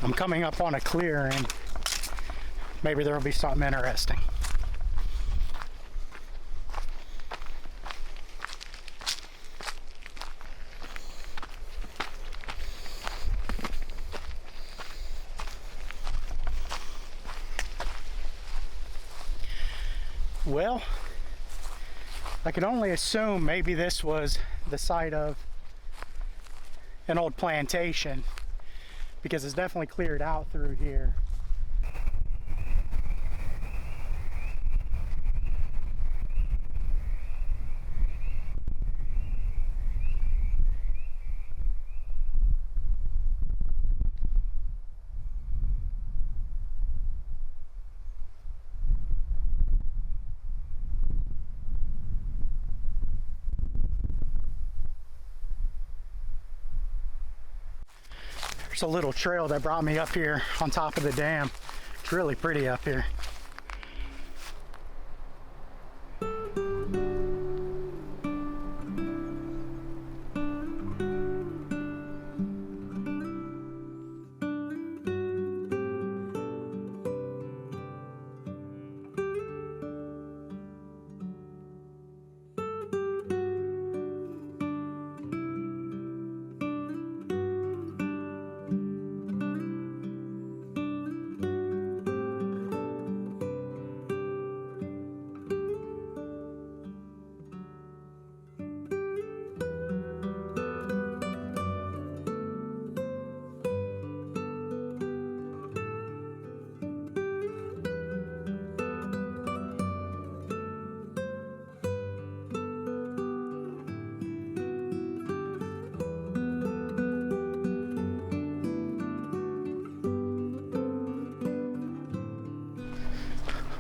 I'm coming up on a clearing. Maybe there'll be something interesting. Well, I could only assume maybe this was the site of an old plantation because it's definitely cleared out through here. There's a little trail that brought me up here on top of the dam. It's really pretty up here.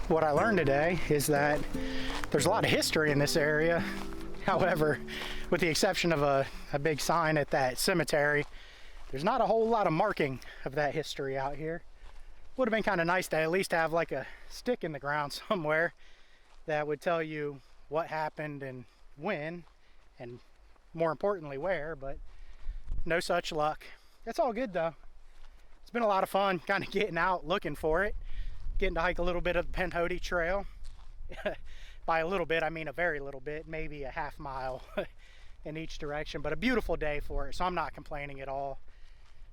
What I learned today is that there's a lot of history in this area. However, with the exception of a big sign at that cemetery, there's not a whole lot of marking of that history out here. Would have been kind of nice to at least have like a stick in the ground somewhere that would tell you what happened and when, and more importantly where, but no such luck. It's all good though. It's been a lot of fun kind of getting out looking for it, getting to hike a little bit of the Pinhoti Trail. By a little bit, I mean a very little bit, maybe a half mile in each direction, but a beautiful day for it, so I'm not complaining at all.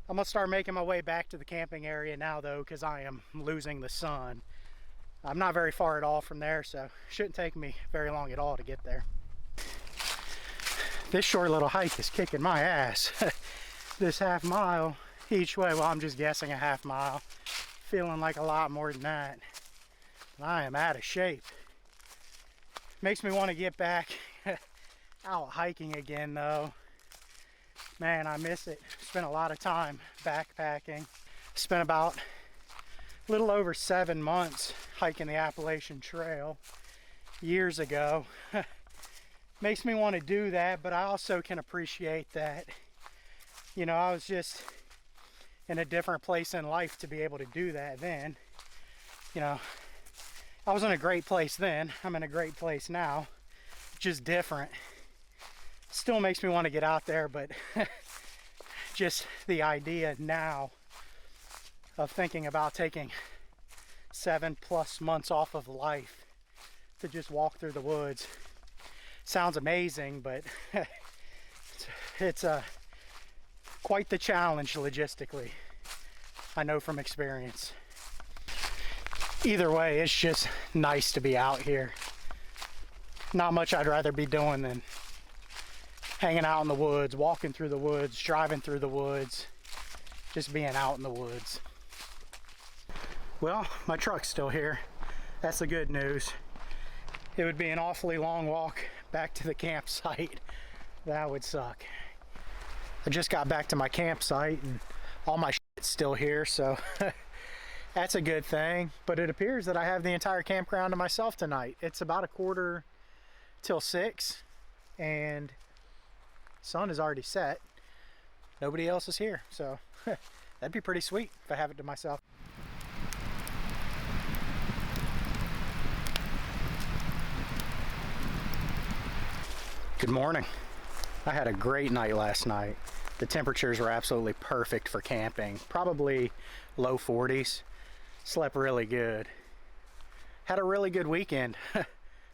I'm gonna start making my way back to the camping area now though, because I am losing the sun. I'm not very far at all from there, so it shouldn't take me very long at all to get there. This short little hike is kicking my ass. This half mile each way. Well, I'm just guessing a half mile. Feeling like a lot more than that. I am out of shape. Makes me want to get back out hiking again though. Man, I miss it. Spent a lot of time backpacking. Spent about a little over 7 months hiking the Appalachian Trail years ago. Makes me want to do that, but I also can appreciate that, you know, I was just in a different place in life to be able to do that then. You know, I was in a great place then. I'm in a great place now. Just different. Still makes me want to get out there, but just the idea now of thinking about taking 7+ months off of life to just walk through the woods sounds amazing, but it's quite the challenge logistically. I know from experience. Either way, it's just nice to be out here. Not much I'd rather be doing than hanging out in the woods, walking through the woods, driving through the woods, just being out in the woods. Well, my truck's still here. That's the good news. It would be an awfully long walk back to the campsite. That would suck. I just got back to my campsite and all my shit's still here, so that's a good thing. But it appears that I have the entire campground to myself tonight. It's about 5:45 and sun is already set. Nobody else is here, so that'd be pretty sweet if I have it to myself. Good morning. I had a great night last night. The temperatures were absolutely perfect for camping. Probably low 40s. Slept really good. Had a really good weekend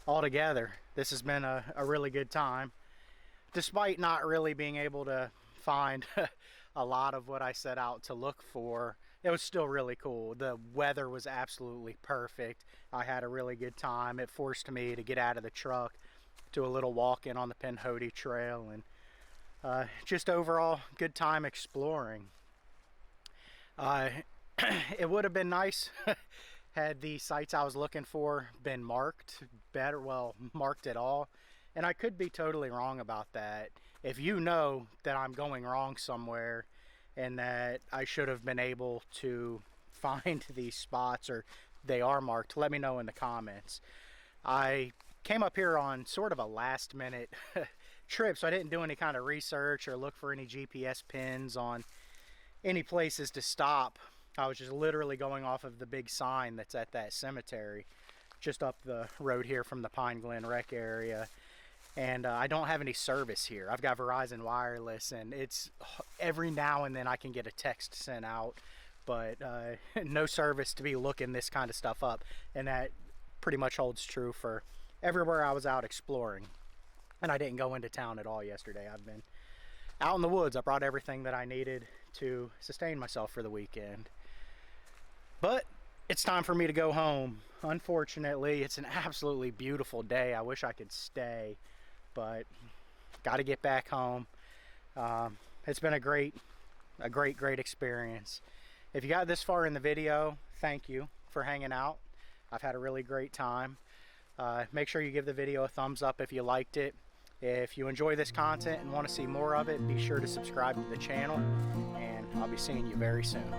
altogether. This has been a really good time. Despite not really being able to find a lot of what I set out to look for, it was still really cool. The weather was absolutely perfect. I had a really good time. It forced me to get out of the truck, do a little walk-in on the Pinhoti Trail, and just overall good time exploring. It would have been nice had the sites I was looking for been marked better, well, marked at all. And I could be totally wrong about that. If you know that I'm going wrong somewhere and that I should have been able to find these spots or they are marked, let me know in the comments. I came up here on sort of a last minute trip, so I didn't do any kind of research or look for any GPS pins on any places to stop. I was just literally going off of the big sign that's at that cemetery just up the road here from the Pine Glen Rec area. And I don't have any service here. I've got Verizon Wireless, and it's every now and then I can get a text sent out, but no service to be looking this kind of stuff up. And that pretty much holds true for everywhere I was out exploring. And I didn't go into town at all yesterday. I've been out in the woods. I brought everything that I needed to sustain myself for the weekend. But it's time for me to go home. Unfortunately, it's an absolutely beautiful day. I wish I could stay, but got to get back home. It's been a great experience. If you got this far in the video, thank you for hanging out. I've had a really great time. Make sure you give the video a thumbs up if you liked it. If you enjoy this content and want to see more of it, be sure to subscribe to the channel, and I'll be seeing you very soon.